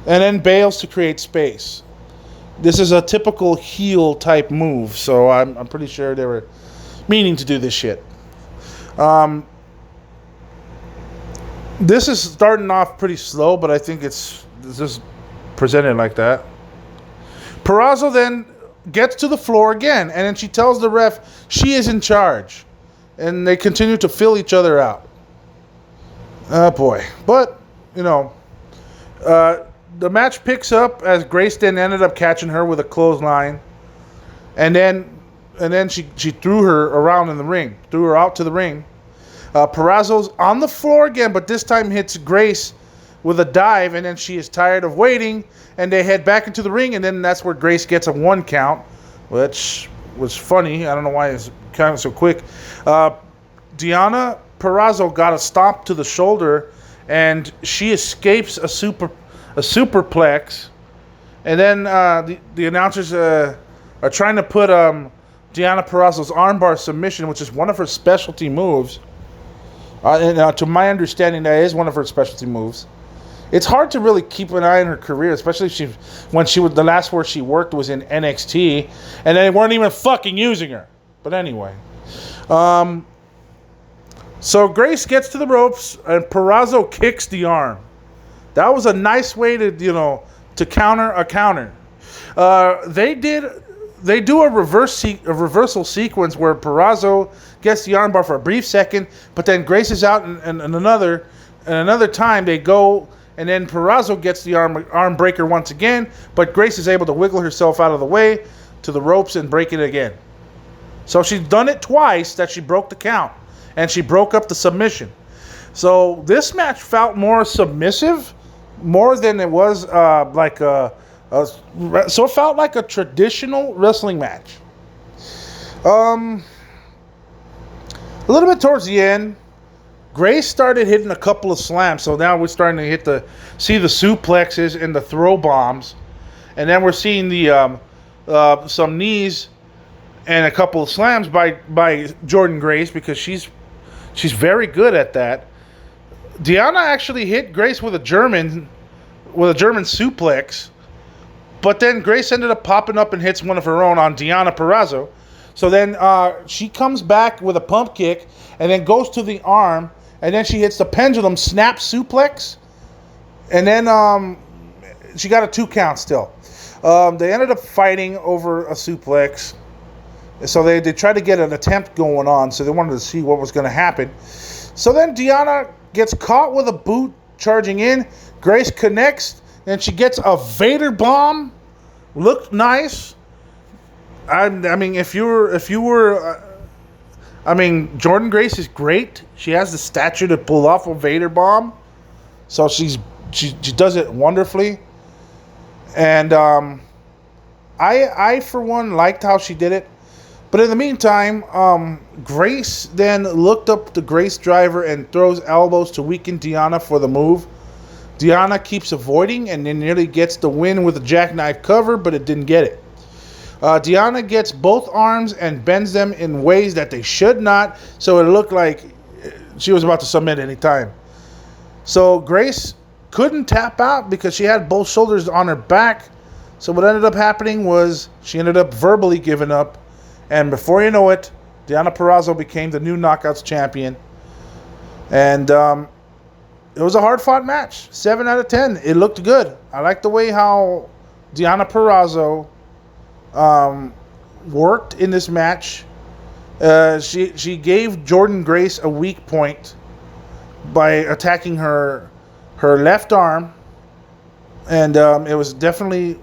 and then bails to create space. This is a typical heel type move, so I'm pretty sure they were meaning to do this shit. This is starting off pretty slow, but I think it's just presented like that. Purrazzo then gets to the floor again, and then she tells the ref she is in charge, and they continue to fill each other out. Oh boy. But, you know, the match picks up as Grace then ended up catching her with a clothesline. And then she threw her around in the ring. Threw her out to the ring. Purrazzo's on the floor again, but this time hits Grace with a dive. And then she is tired of waiting. And they head back into the ring. And then that's where Grace gets a 1 count. Which was funny. I don't know why it's kind of so quick. Deonna Purrazzo got a stomp to the shoulder, and she escapes a superplex. And then the announcers are trying to put Deonna Purrazzo's armbar submission, which is one of her specialty moves. And to my understanding, that is one of her specialty moves. It's hard to really keep an eye on her career, especially when the last where she worked was in NXT, and they weren't even fucking using her. But anyway. So Grace gets to the ropes, and Purrazzo kicks the arm. That was a nice way to counter a counter. They do a reversal sequence where Purrazzo gets the armbar for a brief second, but then Grace is out, and another time they go, and then Purrazzo gets the arm breaker once again, but Grace is able to wiggle herself out of the way to the ropes and break it again. So she's done it twice that she broke the count. And she broke up the submission. So this match felt more submissive, more than it was so it felt like a traditional wrestling match. A little bit towards the end, Grace started hitting a couple of slams. So now we're starting to see the suplexes and the throw bombs, and then we're seeing the some knees and a couple of slams by Jordynne Grace, because she's very good at that. Deonna actually hit Grace with a German suplex, but then Grace ended up popping up and hits one of her own on Deonna Purrazzo. So then she comes back with a pump kick and then goes to the arm, and then she hits the pendulum snap suplex, and then she got a 2 count still. They ended up fighting over a suplex. So they tried to get an attempt going on, so they wanted to see what was going to happen. So then Deonna gets caught with a boot charging in. Grace connects, and she gets a Vader bomb. Looked nice. I mean, Jordynne Grace is great. She has the stature to pull off a Vader bomb, so she does it wonderfully. And I for one liked how she did it. But in the meantime, Grace then looked up the Grace driver and throws elbows to weaken Deonna for the move. Deonna keeps avoiding and then nearly gets the win with a jackknife cover, but it didn't get it. Deonna gets both arms and bends them in ways that they should not, so it looked like she was about to submit any time. So Grace couldn't tap out because she had both shoulders on her back. So what ended up happening was she ended up verbally giving up. And before you know it, Deonna Purrazzo became the new Knockouts champion. And it was a hard-fought match. 7 out of 10. It looked good. I like the way how Deonna Purrazzo worked in this match. She gave Jordan Grace a weak point by attacking her left arm, and it was definitely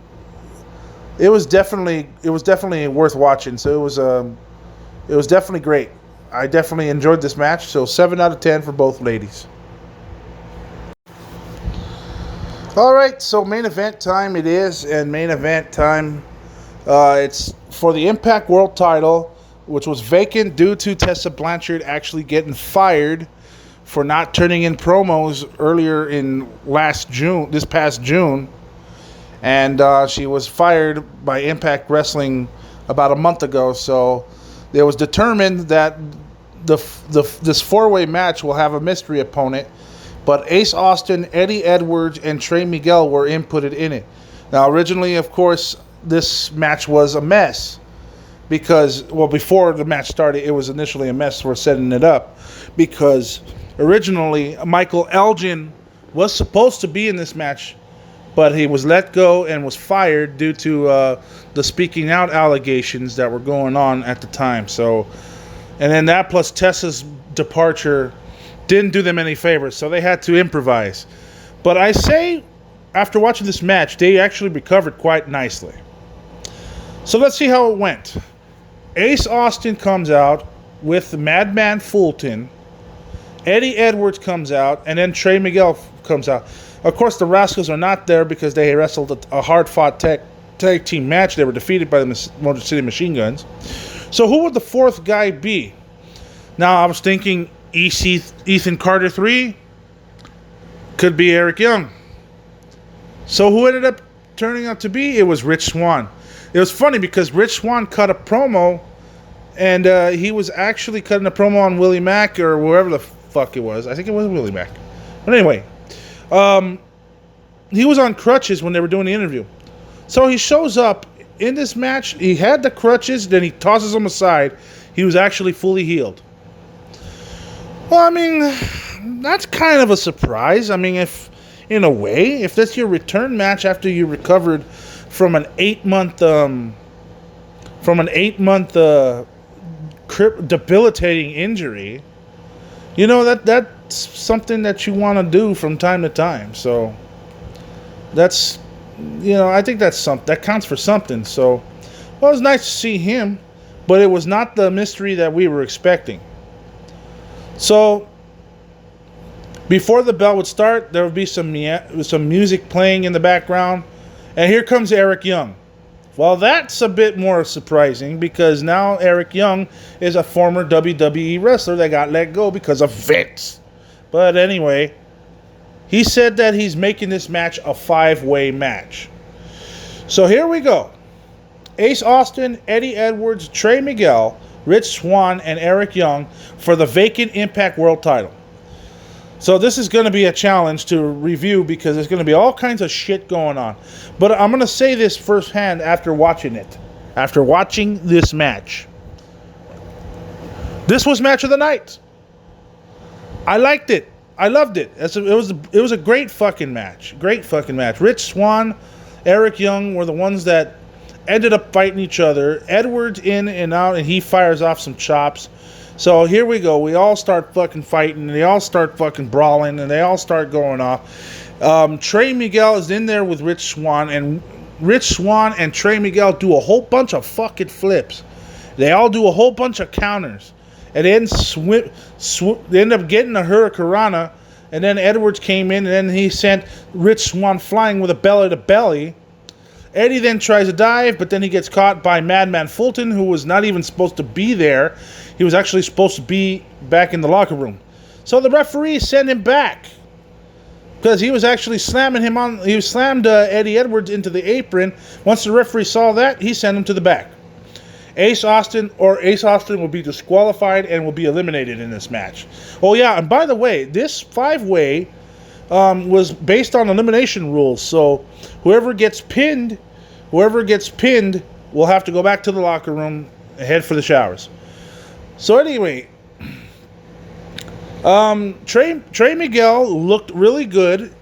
worth watching. So it was definitely great. I definitely enjoyed this match. So 7 out of 10 for both ladies. All right, so main event time it is, and main event time, it's for the Impact World Title, which was vacant due to Tessa Blanchard actually getting fired for not turning in promos earlier in this past June, and she was fired by Impact Wrestling about a month ago. So it was determined that this four-way match will have a mystery opponent. But Ace Austin, Eddie Edwards, and Trey Miguel were inputted in it. Now, originally, of course, this match was a mess because, well, before the match started, it was initially a mess for setting it up because originally Michael Elgin was supposed to be in this match, but he was let go and was fired due to the speaking out allegations that were going on at the time. So, and then that plus Tessa's departure didn't do them any favors, so they had to improvise. But I say, after watching this match, they actually recovered quite nicely. So let's see how it went. Ace Austin comes out with Madman Fulton. Eddie Edwards comes out, and then Trey Miguel comes out. Of course, the Rascals are not there because they wrestled a hard-fought tag team match. They were defeated by the Motor City Machine Guns. So who would the fourth guy be? Now, I was thinking Ethan Carter 3 could be Eric Young. So who ended up turning out to be? It was Rich Swann. It was funny because Rich Swann cut a promo, and he was actually cutting a promo on Willie Mack or wherever the fuck it was. I think it was Willie Mack. But anyway, he was on crutches when they were doing the interview. So he shows up in this match. He had the crutches, then he tosses them aside. He was actually fully healed. Well, I mean, that's kind of a surprise. I mean, if that's your return match after you recovered from an 8-month debilitating injury, you know that's something that you want to do from time to time. So that's, I think that counts for something. So, well, it was nice to see him, but it was not the mystery that we were expecting. So, before the bell would start, there would be some music playing in the background. And here comes Eric Young. Well, that's a bit more surprising because now Eric Young is a former WWE wrestler that got let go because of Vince. But anyway, he said that he's making this match a 5-way match. So here we go. Ace Austin, Eddie Edwards, Trey Miguel, Rich Swann, and Eric Young for the vacant Impact World title. So this is going to be a challenge to review because there's going to be all kinds of shit going on. But I'm going to say this firsthand after watching it. After watching this match. This was match of the night. I liked it. I loved it. It was a great fucking match. Great fucking match. Rich Swann, Eric Young were the ones that ended up fighting each other. Edwards in and out, and he fires off some chops. So here we go. We all start fucking fighting, and they all start fucking brawling, and they all start going off. Trey Miguel is in there with Rich Swann, and Rich Swann and Trey Miguel do a whole bunch of fucking flips. They all do a whole bunch of counters. And then they end up getting a Hurricanrana, and then Edwards came in, and then he sent Rich Swann flying with a belly-to-belly. Eddie then tries to dive, but then he gets caught by Madman Fulton, who was not even supposed to be there. He was actually supposed to be back in the locker room. So the referee sent him back because he was actually slamming him on. He slammed Eddie Edwards into the apron. Once the referee saw that, he sent him to the back. Ace Austin will be disqualified and will be eliminated in this match. Oh yeah, and by the way, this 5-way was based on elimination rules. So whoever gets pinned will have to go back to the locker room and head for the showers. So anyway, Trey Miguel looked really good.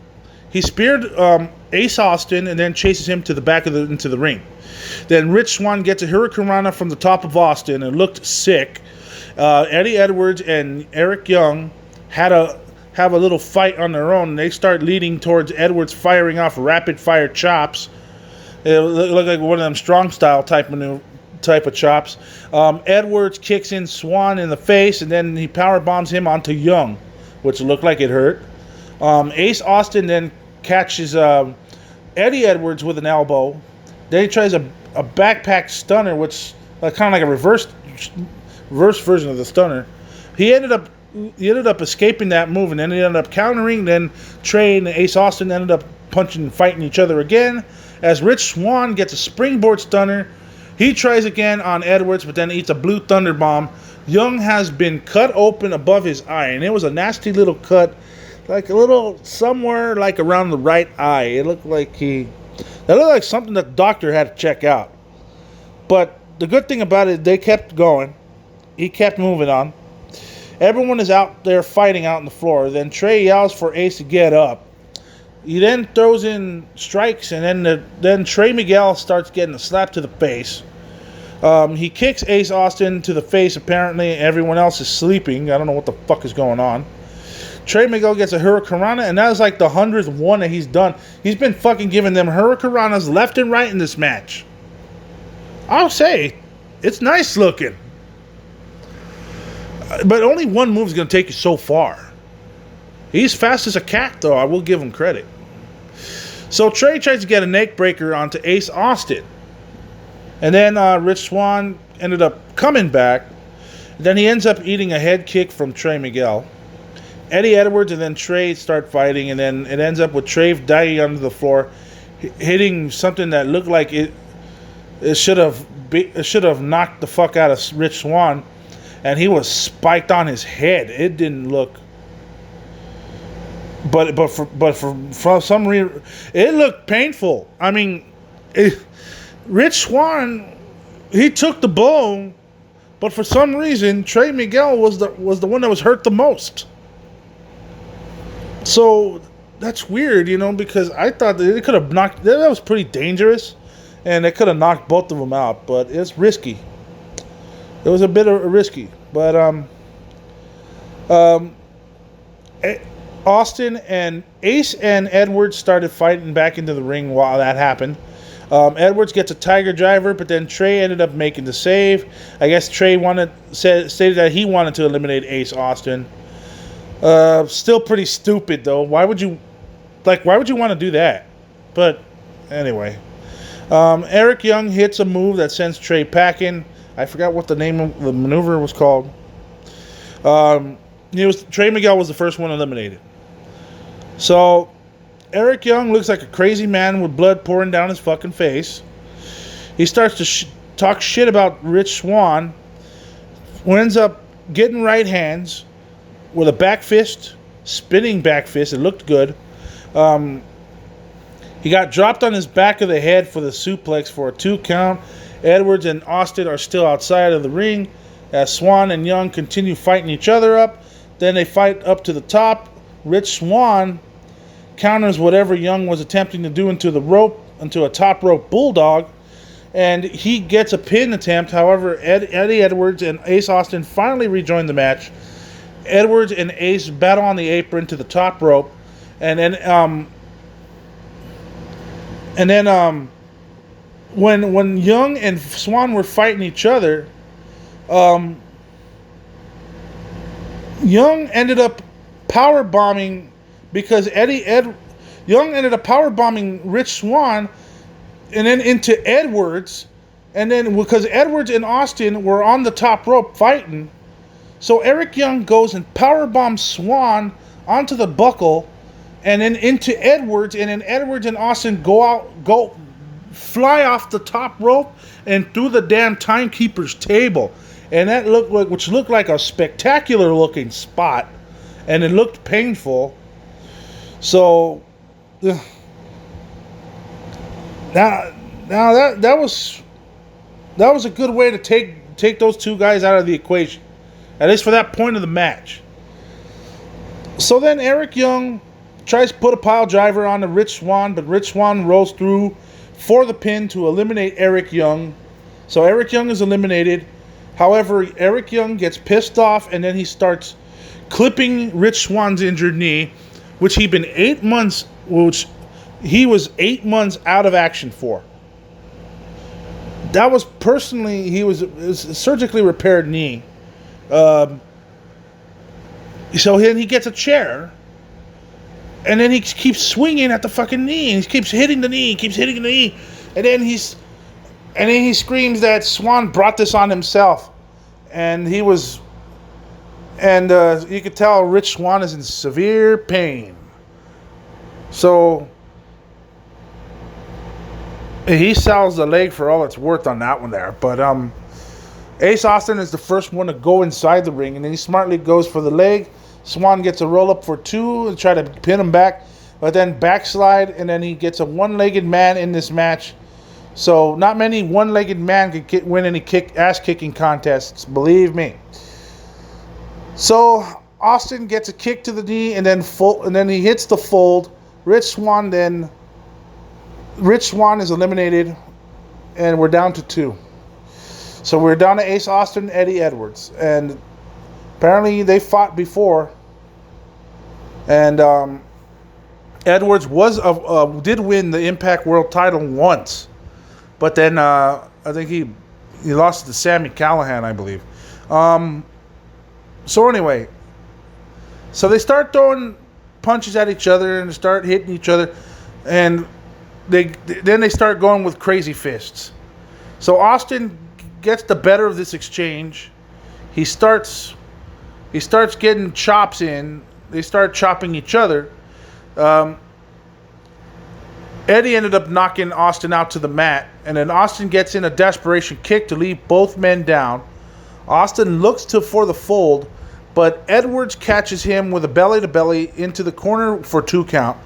He speared Ace Austin and then chases him to the back into the ring. Then Rich Swann gets a Hurricanrana from the top of Austin and looked sick. Eddie Edwards and Eric Young had a have a little fight on their own. And they start leading towards Edwards firing off rapid fire chops. It looked like one of them strong style type of chops. Edwards kicks in Swan in the face, and then he power bombs him onto Young, which looked like it hurt. Ace Austin then catches Eddie Edwards with an elbow. Then he tries a backpack stunner, which kind of like a reverse version of the stunner. He ended up escaping that move, and then he ended up countering. Then Trey and Ace Austin ended up punching and fighting each other again. As Rich Swann gets a springboard stunner, he tries again on Edwards, but then eats a blue thunder bomb. Young has been cut open above his eye, and it was a nasty little cut, like a little somewhere like around the right eye. It looked like something that the doctor had to check out. But the good thing about it, they kept going. He kept moving on. Everyone is out there fighting out on the floor. Then Trey yells for Ace to get up. He then throws in strikes, and then Trey Miguel starts getting a slap to the face. He kicks Ace Austin to the face. Apparently, everyone else is sleeping. I don't know what the fuck is going on. Trey Miguel gets a Hurricanrana, and that is like the 100th one that he's done. He's been fucking giving them Hurricanranas left and right in this match. I'll say, it's nice looking. But only one move is going to take you so far. He's fast as a cat, though. I will give him credit. So Trey tries to get a neck breaker onto Ace Austin. And then Rich Swann ended up coming back. Then he ends up eating a head kick from Trey Miguel. Eddie Edwards and then Trey start fighting. And then it ends up with Trey diving onto the floor, hitting something that looked like it should have knocked the fuck out of Rich Swann. And he was spiked on his head. It didn't look... But for some reason, it looked painful. I mean, Rich Swann, he took the blow, but for some reason, Trey Miguel was the one that was hurt the most. So that's weird, because I thought that it could have knocked. That was pretty dangerous, and it could have knocked both of them out. But it's risky. It was a bit risky, but Austin and Ace and Edwards started fighting back into the ring while that happened. Edwards gets a Tiger Driver, but then Trey ended up making the save. I guess Trey stated that he wanted to eliminate Ace Austin. Still pretty stupid though. Why would you want to do that? But anyway, Eric Young hits a move that sends Trey packing. I forgot what the name of the maneuver was called. Trey Miguel was the first one eliminated. So, Eric Young looks like a crazy man with blood pouring down his fucking face. He starts to talk shit about Rich Swann, who ends up getting right hands with a back fist, spinning back fist. It looked good. He got dropped on his back of the head for the suplex for a 2 count. Edwards and Austin are still outside of the ring as Swann and Young continue fighting each other up. Then they fight up to the top. Rich Swann counters whatever Young was attempting to do into a top rope bulldog, and he gets a pin attempt. However, Eddie Edwards and Ace Austin finally rejoin the match. Edwards and Ace battle on the apron to the top rope, and then when Young and Swann were fighting each other, Young ended up power bombing because Young ended up power bombing Rich Swann and then into Edwards, and then because Edwards and Austin were on the top rope fighting, so Eric Young goes and power bombs Swann onto the buckle and then into Edwards, and then Edwards and Austin fly off the top rope and through the damn timekeeper's table. And that looked like a spectacular looking spot, and it looked painful. So now that was a good way to take those two guys out of the equation, at least for that point of the match. So then Eric Young tries to put a pile driver on to Rich Swann, but Rich Swann rolls through for the pin to eliminate Eric Young. So Eric Young is eliminated. However, Eric Young gets pissed off, and then he starts clipping Rich Swann's injured knee, which he was 8 months out of action for. That was it was a surgically repaired knee. So then he gets a chair, and then he keeps swinging at the fucking knee, and he keeps hitting the knee, and then he screams that Swann brought this on himself, and you could tell Rich Swann is in severe pain. So he sells the leg for all it's worth on that one there. But Ace Austin is the first one to go inside the ring, and then he smartly goes for the leg. Swann gets a roll up for 2 and try to pin him back, but then backslide, and then he gets a one-legged man in this match. So not many one-legged man can win any ass-kicking contests, believe me. So Austin gets a kick to the knee, and then he hits the fold. Rich Swann is eliminated, and we're down to 2. So we're down to Ace Austin and Eddie Edwards. And apparently they fought before. And Edwards did win the Impact World title once. But then I think he lost to Sami Callihan, I believe. So anyway, so they start throwing punches at each other and start hitting each other. And then they start going with crazy fists. So Austin gets the better of this exchange. He starts getting chops in. They start chopping each other. Eddie ended up knocking Austin out to the mat, and then Austin gets in a desperation kick to leave both men down. Austin looks for the fold, but Edwards catches him with a belly-to-belly into the corner for 2 count.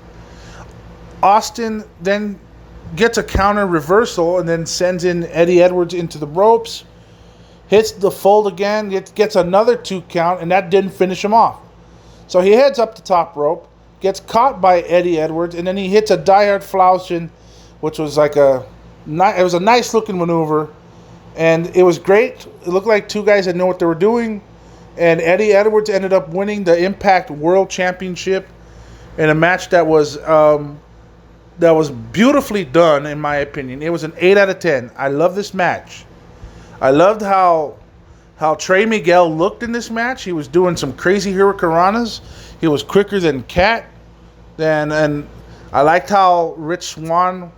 Austin then gets a counter reversal and then sends in Eddie Edwards into the ropes, hits the fold again, gets another 2 count, and that didn't finish him off. So he heads up the top rope, gets caught by Eddie Edwards, and then he hits a diehard Flauschen, which was it was a nice looking maneuver, and it was great. It looked like 2 guys that know what they were doing, and Eddie Edwards ended up winning the Impact World Championship in a match that was beautifully done, in my opinion. It was an 8 out of 10. I love this match. I loved how Trey Miguel looked in this match. He was doing some crazy hurricanranas. He was quicker than Cat. And I liked how Rich Swann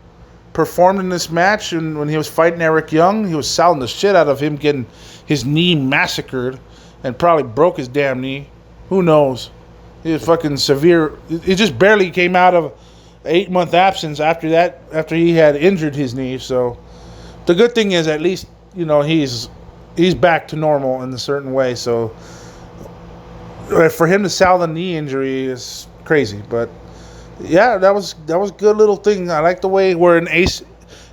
performed in this match. And when he was fighting Eric Young, he was selling the shit out of him getting his knee massacred and probably broke his damn knee. Who knows? He was fucking severe. He just barely came out of 8-month absence after he had injured his knee. So the good thing is, at least, he's back to normal in a certain way. So for him to sell the knee injury is crazy. But yeah, that was a good little thing. I like the way when Ace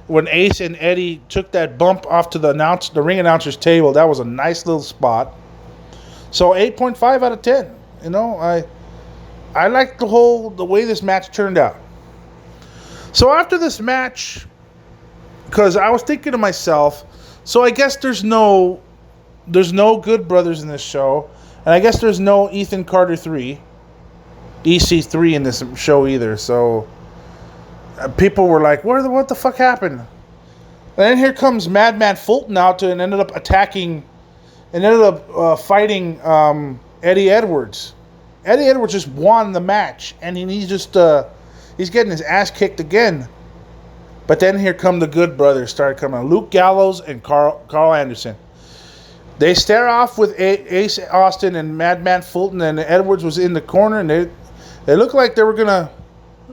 and Eddie took that bump off to the ring announcer's table. That was a nice little spot. So 8.5 out of 10. I like the way this match turned out. So after this match, because I was thinking to myself, so I guess there's no Good Brothers in this show, and I guess there's no Ethan Carter 3, EC3 in this show either. So people were like, what the fuck happened? And then here comes Madman Fulton out and ended up fighting Eddie Edwards. Eddie Edwards just won the match, and he's getting his ass kicked again. But then here come the Good Brothers started coming. Luke Gallows and Carl Anderson. They stare off with Ace Austin and Madman Fulton, and Edwards was in the corner, and they looked like they were going to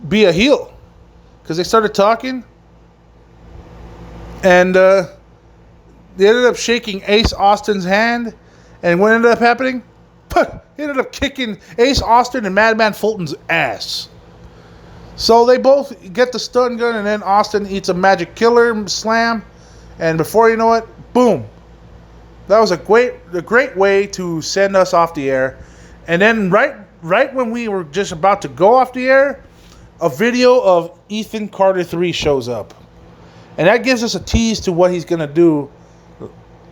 be a heel. Because they started talking, and they ended up shaking Ace Austin's hand, and what ended up happening? He ended up kicking Ace Austin and Madman Fulton's ass. So they both get the stun gun, and then Austin eats a magic killer slam, and before you know it, boom. That was a great way to send us off the air. And then right when we were just about to go off the air, a video of Ethan Carter 3 shows up. And that gives us a tease to what he's going to do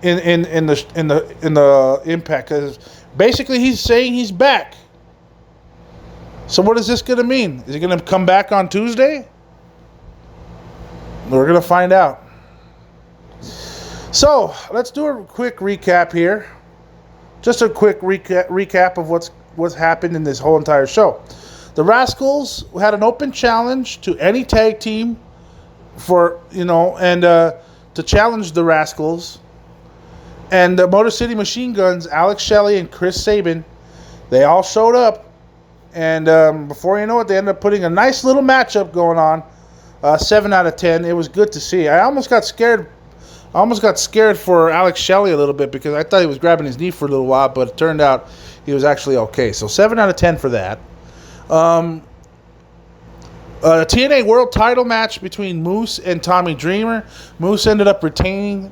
in the Impact, because basically he's saying he's back. So what is this going to mean? Is he going to come back on Tuesday? We're going to find out. So let's do a quick recap here. Just a quick recap of what's happened in this whole entire show. The Rascals had an open challenge to any tag team to challenge the Rascals. And the Motor City Machine Guns, Alex Shelley and Chris Sabin, they all showed up. And before you know it, they ended up putting a nice little matchup going on. 7 out of 10. It was good to see. I almost got scared for Alex Shelley a little bit because I thought he was grabbing his knee for a little while, but it turned out he was actually okay. So 7 out of 10 for that. A TNA World Title match between Moose and Tommy Dreamer. Moose ended up retaining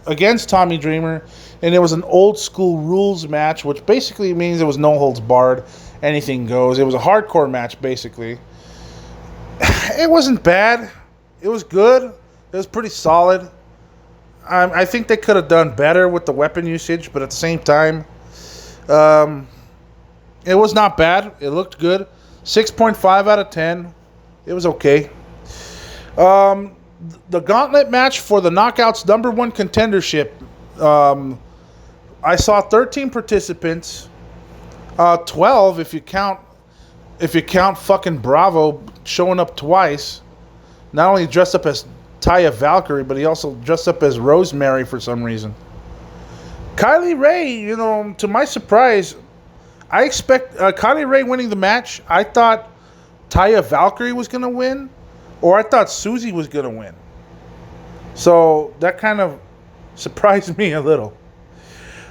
against Tommy Dreamer, and it was an old school rules match, which basically means it was no holds barred, anything goes. It was a hardcore match, basically. It wasn't bad. It was good. It was pretty solid. I think they could have done better with the weapon usage, but at the same time, it was not bad. It looked good. 6.5 out of 10. It was okay. The gauntlet match for the Knockouts #1 contendership. I saw 13 participants. 12 if you count fucking Bravo showing up twice. Not only dressed up as Taya Valkyrie, but he also dressed up as Rosemary for some reason. Kylie Ray, to my surprise, I expect Kylie Ray winning the match. I thought Taya Valkyrie was going to win, or I thought Susie was going to win. So that kind of surprised me a little.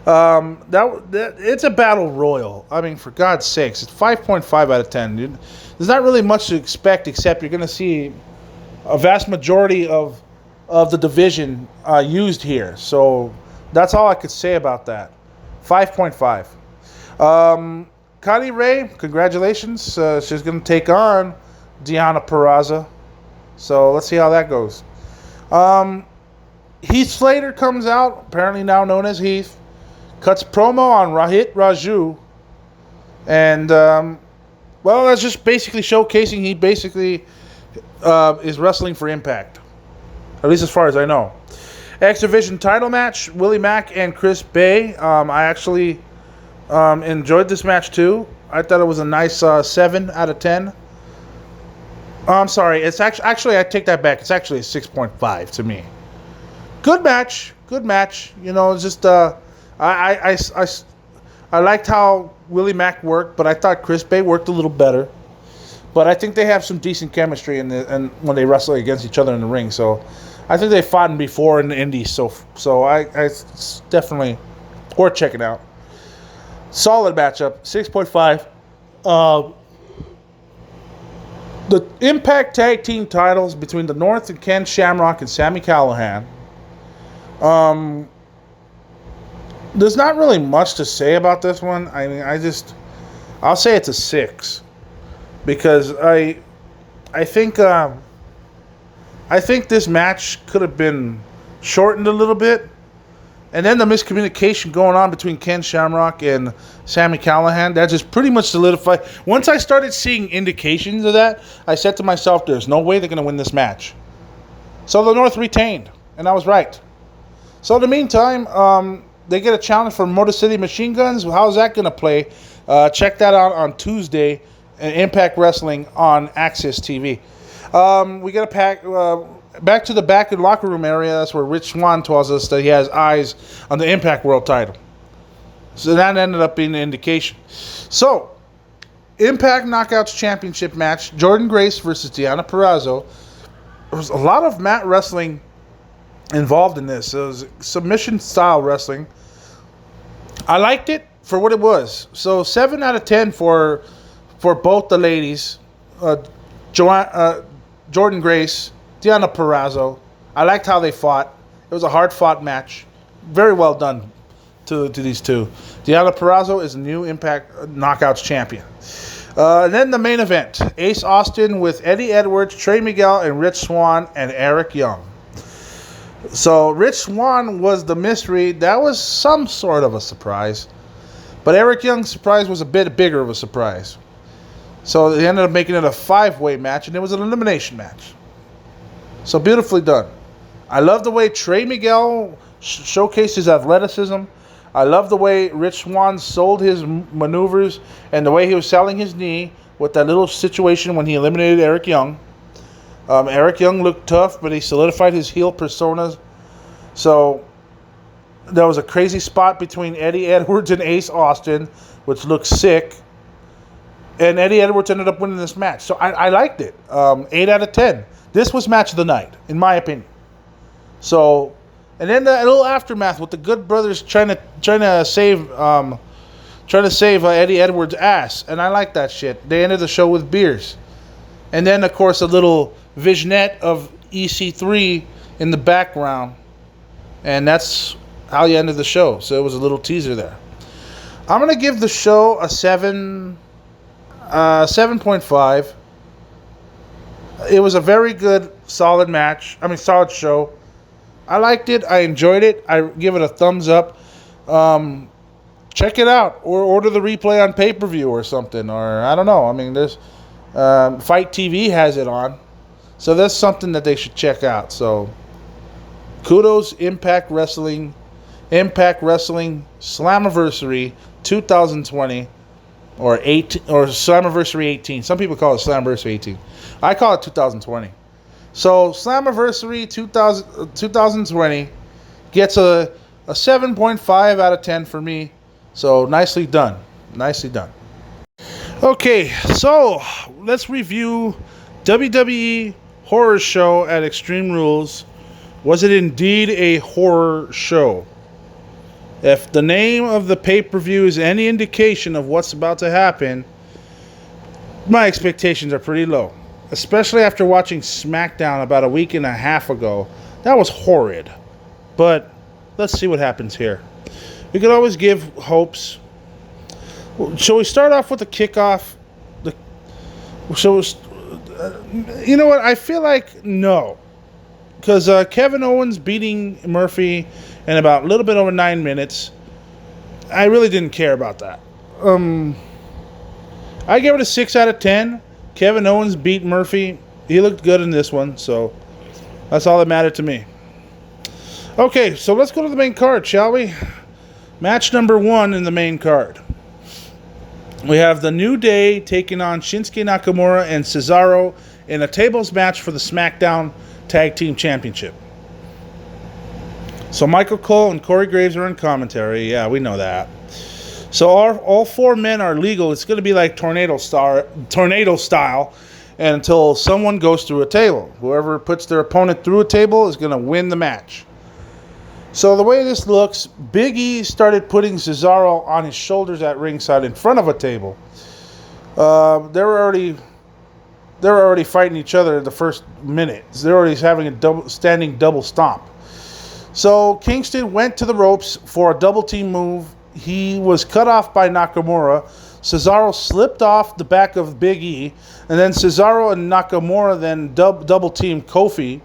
It's a battle royal. I mean, for God's sakes, it's 5.5 out of 10, dude. There's not really much to expect, except you're going to see a vast majority of the division used here. So that's all I could say about that. 5.5. Kylie Ray, congratulations. She's going to take on Deonna Purrazzo. So let's see how that goes. Heath Slater comes out, apparently now known as Heath. Cuts promo on Rohit Raju. And, that's just basically showcasing he basically is wrestling for Impact. At least as far as I know. X Division title match, Willie Mack and Chris Bay. I actually enjoyed this match too. I thought it was a nice 7 out of 10. I'm sorry. It's actually I take that back. It's actually a 6.5 to me. Good match. It's just I liked how Willie Mack worked, but I thought Chris Bay worked a little better. But I think they have some decent chemistry and when they wrestle against each other in the ring. So I think they fought before in the Indies. So it's definitely worth checking out. Solid matchup. 6.5. The Impact Tag Team titles between the North and Ken Shamrock and Sami Callihan. There's not really much to say about this one. I mean, I'll say it's a 6 because I think this match could have been shortened a little bit, and then the miscommunication going on between Ken Shamrock and Sami Callihan, that just pretty much solidified. Once I started seeing indications of that, I said to myself, "There's no way they're going to win this match." So the North retained, and I was right. So in the meantime, they get a challenge from Motor City Machine Guns. How's that going to play? Check that out on Tuesday in Impact Wrestling on Access TV. We get back to the back of the locker room area. That's where Rich Swann tells us that he has eyes on the Impact World title. So that ended up being the indication. So, Impact Knockouts Championship match. Jordynne Grace versus Deonna Purrazzo. There was a lot of mat wrestling involved in this. It was submission style wrestling. I liked it for what it was. So 7 out of 10 for both the ladies. Jordynne Grace, Deonna Purrazzo. I liked how they fought. It was a hard fought match. Very well done to these two. Deonna Purrazzo is the new Impact Knockouts champion. Then the main event. Ace Austin with Eddie Edwards, Trey Miguel, and Rich Swann and Eric Young. So Rich Swann was the mystery. That was some sort of a surprise. But Eric Young's surprise was a bit bigger of a surprise. So they ended up making it a 5-way match, and it was an elimination match. So beautifully done. I love the way Trey Miguel showcased his athleticism. I love the way Rich Swann sold his maneuvers and the way he was selling his knee with that little situation when he eliminated Eric Young. Eric Young looked tough, but he solidified his heel persona. So there was a crazy spot between Eddie Edwards and Ace Austin, which looked sick. And Eddie Edwards ended up winning this match. So I liked it. 8 out of 10. This was match of the night, in my opinion. So, and then a little aftermath with the Good Brothers trying to save Eddie Edwards' ass, and I like that shit. They ended the show with beers, and then of course a little vignette of EC3 in the background, and that's how you ended the show. So it was a little teaser there. I'm gonna give the show a 7.5. It was a very good, solid match. Solid show. I liked it. I enjoyed it. I give it a thumbs up. Check it out, or order the replay on pay-per-view or something, or I don't know. There's Fight TV has it on, so that's something that they should check out. So, kudos, Impact Wrestling Slammiversary 2020, or Slammiversary 18. Some people call it Slammiversary 18. I call it 2020. So Slammiversary 2020 gets a 7.5 out of 10 for me. So nicely done. Nicely done. Okay, so let's review WWE Horror Show at Extreme Rules. Was it indeed a horror show? If the name of the pay-per-view is any indication of what's about to happen, my expectations are pretty low. Especially after watching SmackDown about a week and a half ago. That was horrid. But let's see what happens here. We could always give hopes. Shall we start off with the kickoff? You know what? I feel like no. Because Kevin Owens beating Murphy in about a little bit over 9 minutes. I really didn't care about that. I give it a 6 out of 10. Kevin Owens beat Murphy. He looked good in this one, so that's all that mattered to me. Okay, so let's go to the main card, shall we? Match number 1 in the main card. We have the New Day taking on Shinsuke Nakamura and Cesaro in a tables match for the SmackDown Tag Team Championship. So Michael Cole and Corey Graves are in commentary. Yeah, we know that. So all 4 men are legal. It's going to be like tornado style, and until someone goes through a table. Whoever puts their opponent through a table is going to win the match. So the way this looks, Big E started putting Cesaro on his shoulders at ringside in front of a table. They were already fighting each other in the first minute. They're already having a standing double stomp. So Kingston went to the ropes for a double team move. He was cut off by Nakamura. Cesaro slipped off the back of Big E, and then Cesaro and Nakamura then double teamed Kofi.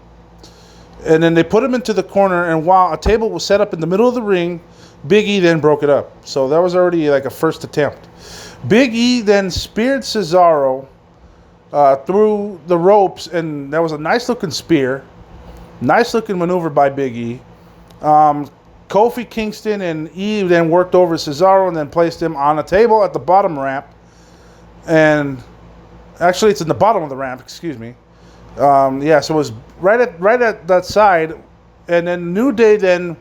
And then they put him into the corner, and while a table was set up in the middle of the ring, Big E then broke it up. So that was already like a first attempt. Big E then speared Cesaro through the ropes, and that was a nice-looking spear. Nice-looking maneuver by Big E. Kofi Kingston and E then worked over Cesaro and then placed him on a table at the bottom ramp. And actually, it's in the bottom of the ramp, excuse me. So it was right at that side. And then New Day then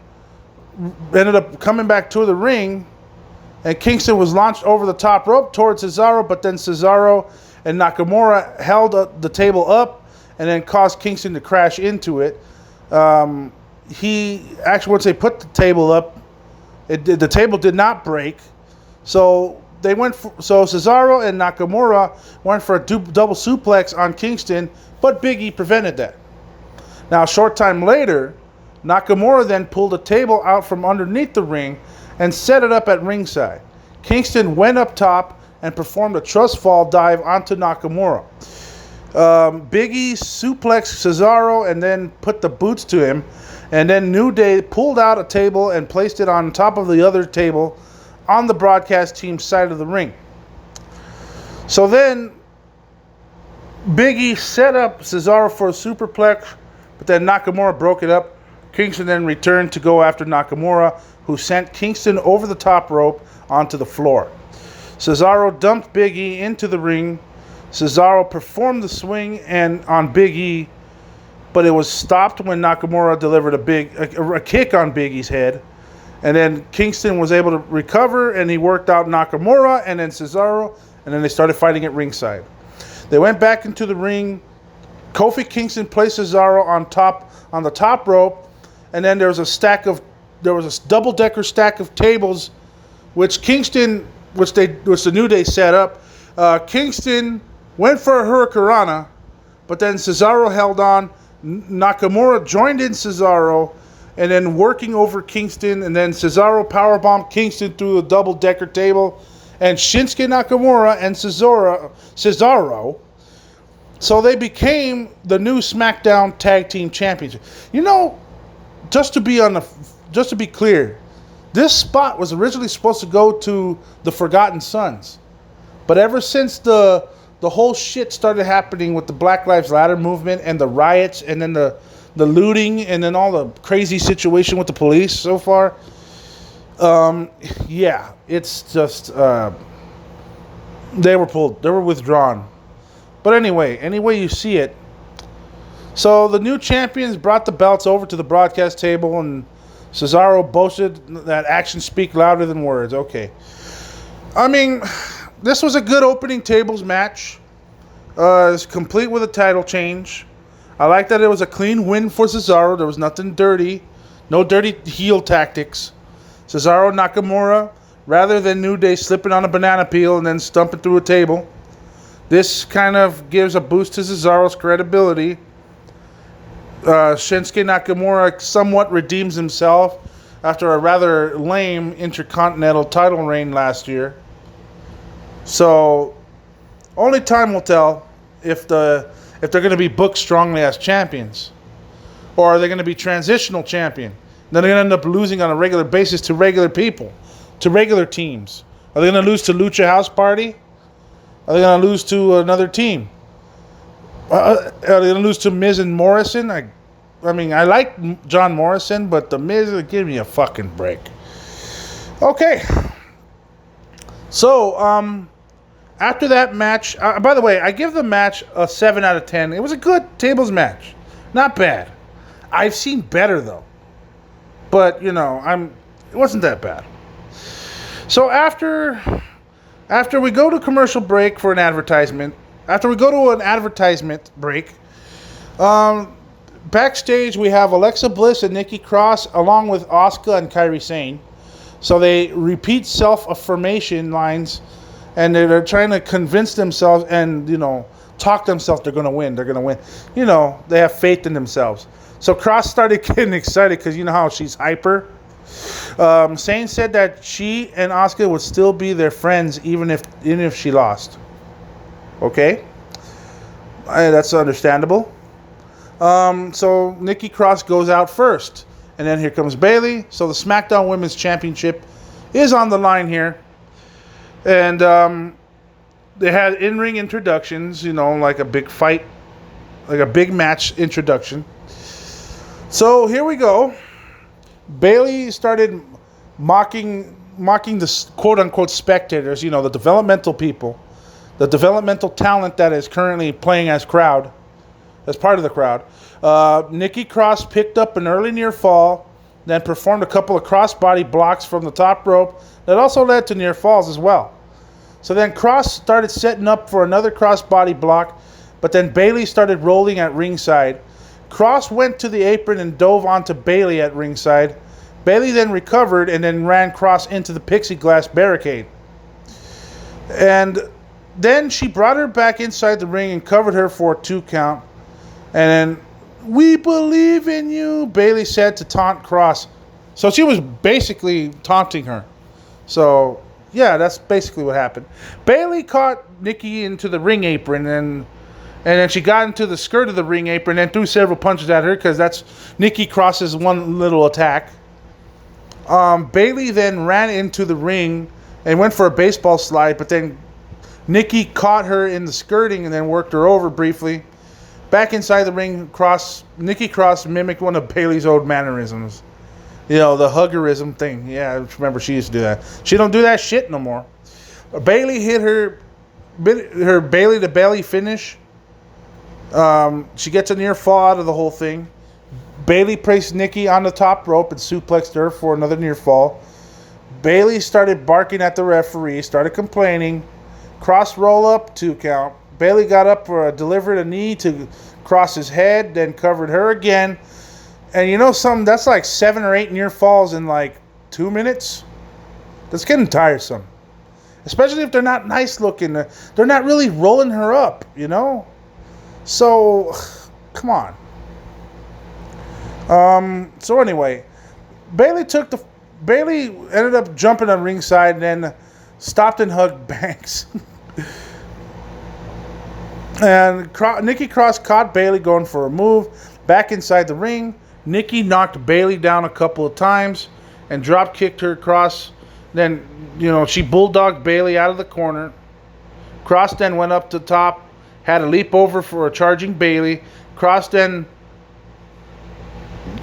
ended up coming back to the ring. And Kingston was launched over the top rope towards Cesaro, but then Cesaro and Nakamura held the table up and then caused Kingston to crash into it. He actually, once they put the table up, the table did not break. So Cesaro and Nakamura went for a double suplex on Kingston, but Big E prevented that. Now, a short time later, Nakamura then pulled a table out from underneath the ring and set it up at ringside. Kingston went up top and performed a trust fall dive onto Nakamura. Big E suplexed Cesaro and then put the boots to him. And then New Day pulled out a table and placed it on top of the other table on the broadcast team's side of the ring. So then Big E set up Cesaro for a superplex, but then Nakamura broke it up. Kingston then returned to go after Nakamura, who sent Kingston over the top rope onto the floor. Cesaro dumped Big E into the ring. Cesaro performed the swing on Big E, but it was stopped when Nakamura delivered a kick on Big E's head. And then Kingston was able to recover, and he worked out Nakamura and then Cesaro, and then they started fighting at ringside. They went back into the ring. Kofi Kingston placed Cesaro on the top rope, and then there was a double-decker stack of tables, which the New Day set up. Kingston went for a Hurricanrana, but then Cesaro held on. Nakamura joined in Cesaro, and then working over Kingston, and then Cesaro powerbombed Kingston through the double-decker table, and Shinsuke Nakamura and Cesaro. So they became the new SmackDown Tag Team Champions. You know, just to be clear, this spot was originally supposed to go to the Forgotten Sons, but ever since the whole shit started happening with the Black Lives Matter movement and the riots, and then the looting, and then all the crazy situation with the police so far, yeah, it's just they were withdrawn. But any way you see it. So the new champions brought the belts over to the broadcast table, and Cesaro boasted that actions speak louder than words. Okay. I mean, this was a good opening tables match. It's complete with a title change. I like that it was a clean win for Cesaro. There was nothing dirty. No dirty heel tactics. Cesaro Nakamura, rather than New Day slipping on a banana peel and then stumping through a table. This kind of gives a boost to Cesaro's credibility. Shinsuke Nakamura somewhat redeems himself after a rather lame Intercontinental title reign last year. So, only time will tell if they're going to be booked strongly as champions. Or are they going to be transitional champion? Then they're going to end up losing on a regular basis to regular people, to regular teams. Are they going to lose to Lucha House Party? Are they going to lose to another team? Are they going to lose to Miz and Morrison? I mean, I like John Morrison, but the Miz, give me a fucking break. Okay. So, after that match, by the way, I give the match a 7 out of 10. It was a good tables match. Not bad. I've seen better, though. But, you know, it wasn't that bad. So after we go to commercial break for an advertisement, after we go to an advertisement break, backstage we have Alexa Bliss and Nikki Cross along with Asuka and Kairi Sane. So they repeat self-affirmation lines, and they're trying to convince themselves and, you know, talk themselves they're going to win. They're going to win. You know, they have faith in themselves. So Cross started getting excited because you know how she's hyper. Sane said that she and Asuka would still be their friends even if she lost. Okay? That's understandable. So Nikki Cross goes out first. And then here comes Bayley. So the SmackDown Women's Championship is on the line here. And they had in-ring introductions, you know, like a big fight, like a big match introduction. So here we go. Bayley started mocking the quote-unquote spectators, you know, the developmental people, the developmental talent that is currently playing as part of the crowd. Nikki Cross picked up an early near fall, then performed a couple of crossbody blocks from the top rope that also led to near falls as well. So then Cross started setting up for another crossbody block, but then Bayley started rolling at ringside. Cross went to the apron and dove onto Bayley at ringside. Bayley then recovered and then ran Cross into the plexiglass barricade. And then she brought her back inside the ring and covered her for a 2 count. And then, "We believe in you," Bayley said to taunt Cross. So she was basically taunting her. So, yeah, that's basically what happened. Bayley caught Nikki into the ring apron, And then she got into the skirt of the ring apron and threw several punches at her because that's Nikki Cross's one little attack. Bayley then ran into the ring and went for a baseball slide, but then Nikki caught her in the skirting and then worked her over briefly. Back inside the ring, Nikki Cross mimicked one of Bayley's old mannerisms. You know, the huggerism thing. Yeah, I remember she used to do that. She don't do that shit no more. Bayley hit her Bayley to belly finish. She gets a near fall out of the whole thing. Bayley placed Nikki on the top rope and suplexed her for another near fall. Bayley started barking at the referee, started complaining. Cross roll up, 2 count. Bayley got up for delivered a knee to Cross's head, then covered her again. And you know something? That's like 7 or 8 near falls in like 2 minutes. That's getting tiresome. Especially if they're not nice looking. They're not really rolling her up, you know? So, come on. So anyway, Bayley ended up jumping on ringside and then stopped and hugged Banks. And Nikki Cross caught Bayley going for a move. Back inside the ring, Nikki knocked Bayley down a couple of times and drop kicked her across. Then, you know, she bulldogged Bayley out of the corner. Cross then went up to top, had a leap over for a charging Bayley. Cross then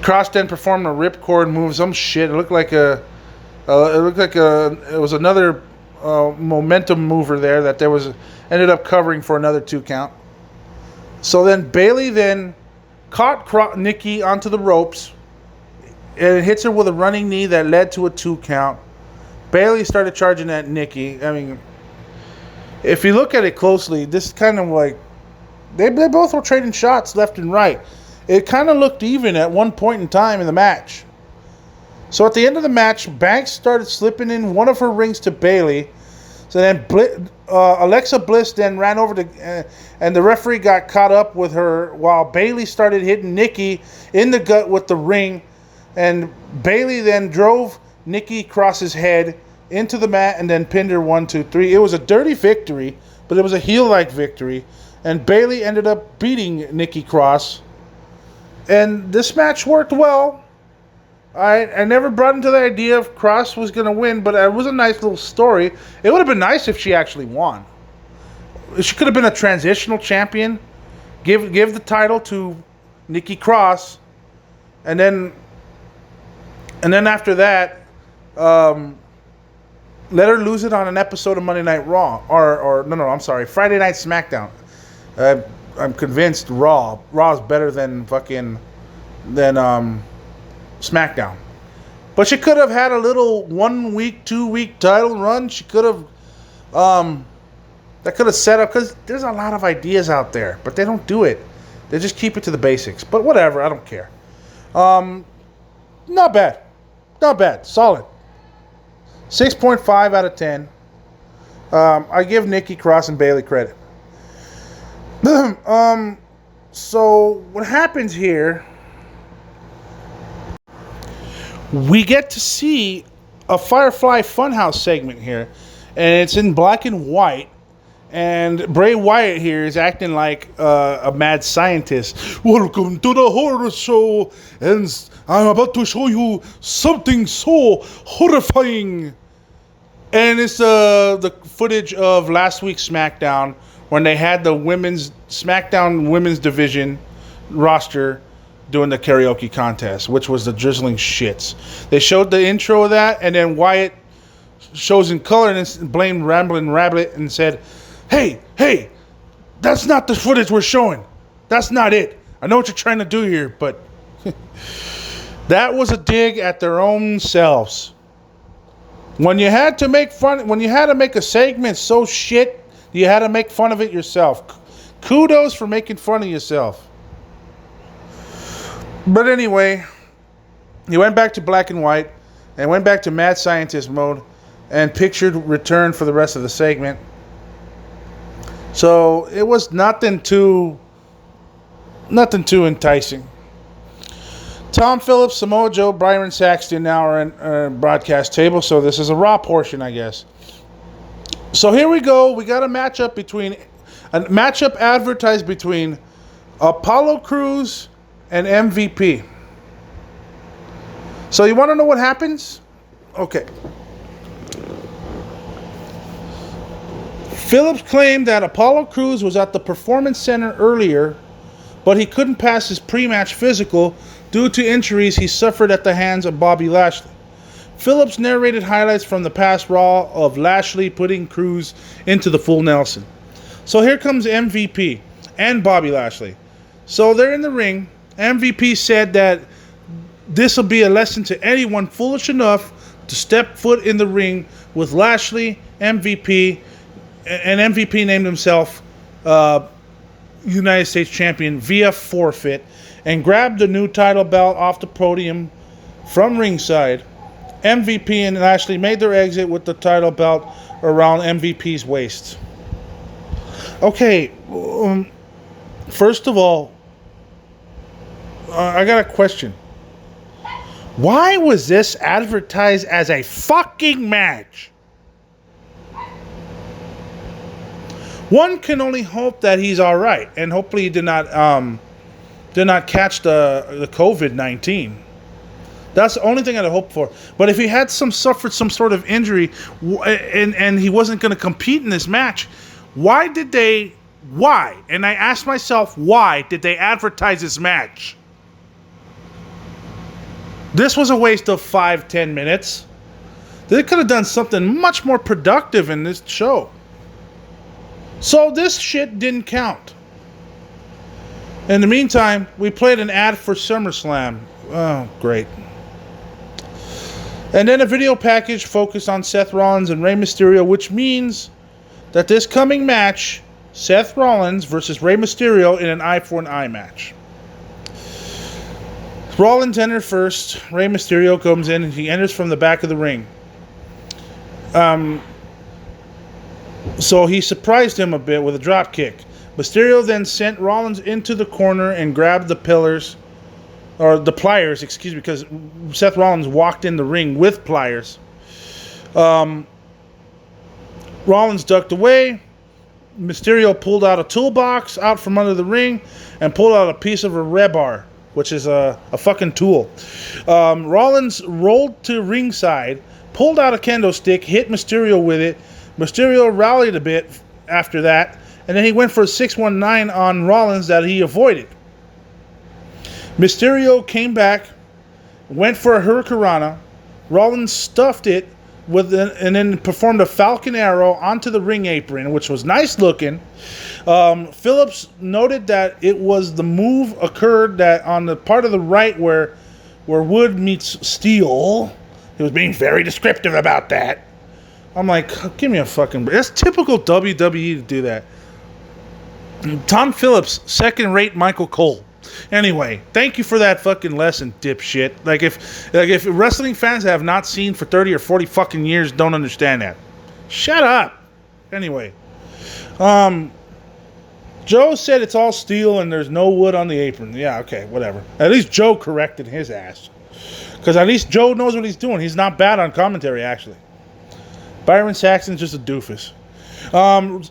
performed a ripcord move, some shit. It looked like it was another momentum mover there that ended up covering for another 2 count. So then Bayley then caught Nikki onto the ropes and it hits her with a running knee that led to a 2 count. Bayley started charging at Nikki. I mean, if you look at it closely, this is kind of like they both were trading shots left and right. It kind of looked even at one point in time in the match. So at the end of the match, Banks started slipping in one of her rings to Bayley. So then Alexa Bliss then ran over to, and the referee got caught up with her while Bayley started hitting Nikki in the gut with the ring. And Bayley then drove Nikki Cross's head into the mat and then pinned her 1, 2, 3. It was a dirty victory, but it was a heel-like victory. And Bayley ended up beating Nikki Cross. And this match worked well. I never brought into the idea if Cross was going to win, but it was a nice little story. It would have been nice if she actually won. She could have been a transitional champion. Give the title to Nikki Cross. And then after that, let her lose it on an episode of Monday Night Raw. Friday Night SmackDown. I'm convinced Raw is better than SmackDown. But she could have had a little 1 week, 2 week title run. She could have that could have set up, because there's a lot of ideas out there, but they don't do it. They just keep it to the basics. But whatever, I don't care. Not bad, solid. 6.5 out of 10. I give Nikki Cross and Bayley credit. So what happens here? We get to see a Firefly Funhouse segment here, and it's in black and white. And Bray Wyatt here is acting like a mad scientist. Welcome to the horror show, and I'm about to show you something so horrifying. And it's the footage of last week's SmackDown when they had the SmackDown women's division roster doing the karaoke contest, which was the drizzling shits. They showed the intro of that, and then Wyatt shows in color and blamed Ramblin' Rabbit and said, Hey, that's not the footage we're showing. That's not it. I know what you're trying to do here, but that was a dig at their own selves. When you had to make a segment so shit, you had to make fun of it yourself. Kudos for making fun of yourself. But anyway, he went back to black and white and went back to mad scientist mode and pictured return for the rest of the segment. So it was nothing too enticing. Tom Phillips, Samoa Joe, Byron Saxton now are in broadcast table, so this is a Raw portion, I guess. So here we go. We got a matchup between A matchup advertised between Apollo Crews and MVP. So you want to know what happens? Okay. Phillips claimed that Apollo Crews was at the Performance Center earlier, but he couldn't pass his pre-match physical due to injuries he suffered at the hands of Bobby Lashley. Phillips narrated highlights from the past Raw of Lashley putting Crews into the full Nelson. So here comes MVP and Bobby Lashley. So they're in the ring. MVP said that this will be a lesson to anyone foolish enough to step foot in the ring with Lashley, MVP, and MVP named himself United States Champion via forfeit and grabbed the new title belt off the podium from ringside. MVP and Lashley made their exit with the title belt around MVP's waist. Okay, first of all, I got a question. Why was this advertised as a fucking match? One can only hope that he's all right, and hopefully he did not catch the COVID-19. That's the only thing I'd hope for. But if he had suffered some sort of injury, and he wasn't going to compete in this match, why? And I asked myself, why did they advertise this match? This was a waste of 5-10 minutes. They could have done something much more productive in this show. So this shit didn't count. In the meantime, we played an ad for SummerSlam. Oh, great. And then a video package focused on Seth Rollins and Rey Mysterio, which means that this coming match, Seth Rollins versus Rey Mysterio in an eye for an eye match. Rollins entered first. Rey Mysterio comes in and he enters from the back of the ring. So he surprised him a bit with a drop kick. Mysterio then sent Rollins into the corner and grabbed the pliers, because Seth Rollins walked in the ring with pliers. Rollins ducked away. Mysterio pulled out a toolbox out from under the ring and pulled out a piece of a rebar, which is a fucking tool. Rollins rolled to ringside, pulled out a kendo stick, hit Mysterio with it. Mysterio rallied a bit after that, and then he went for a 619 on Rollins that he avoided. Mysterio came back, went for a Hurricanrana. Rollins stuffed it and then performed a Falcon Arrow onto the ring apron, which was nice looking. Phillips noted that it was the move occurred that on the part of the right where wood meets steel. He was being very descriptive about that. I'm like, give me a fucking break. That's typical WWE to do that. Tom Phillips, second-rate Michael Cole. Anyway, thank you for that fucking lesson, dipshit. Like if wrestling fans have not seen for 30 or 40 fucking years don't understand that. Shut up. Anyway, Joe said it's all steel and there's no wood on the apron. Yeah, okay, whatever. At least Joe corrected his ass. Because at least Joe knows what he's doing. He's not bad on commentary, actually. Byron Saxton's just a doofus.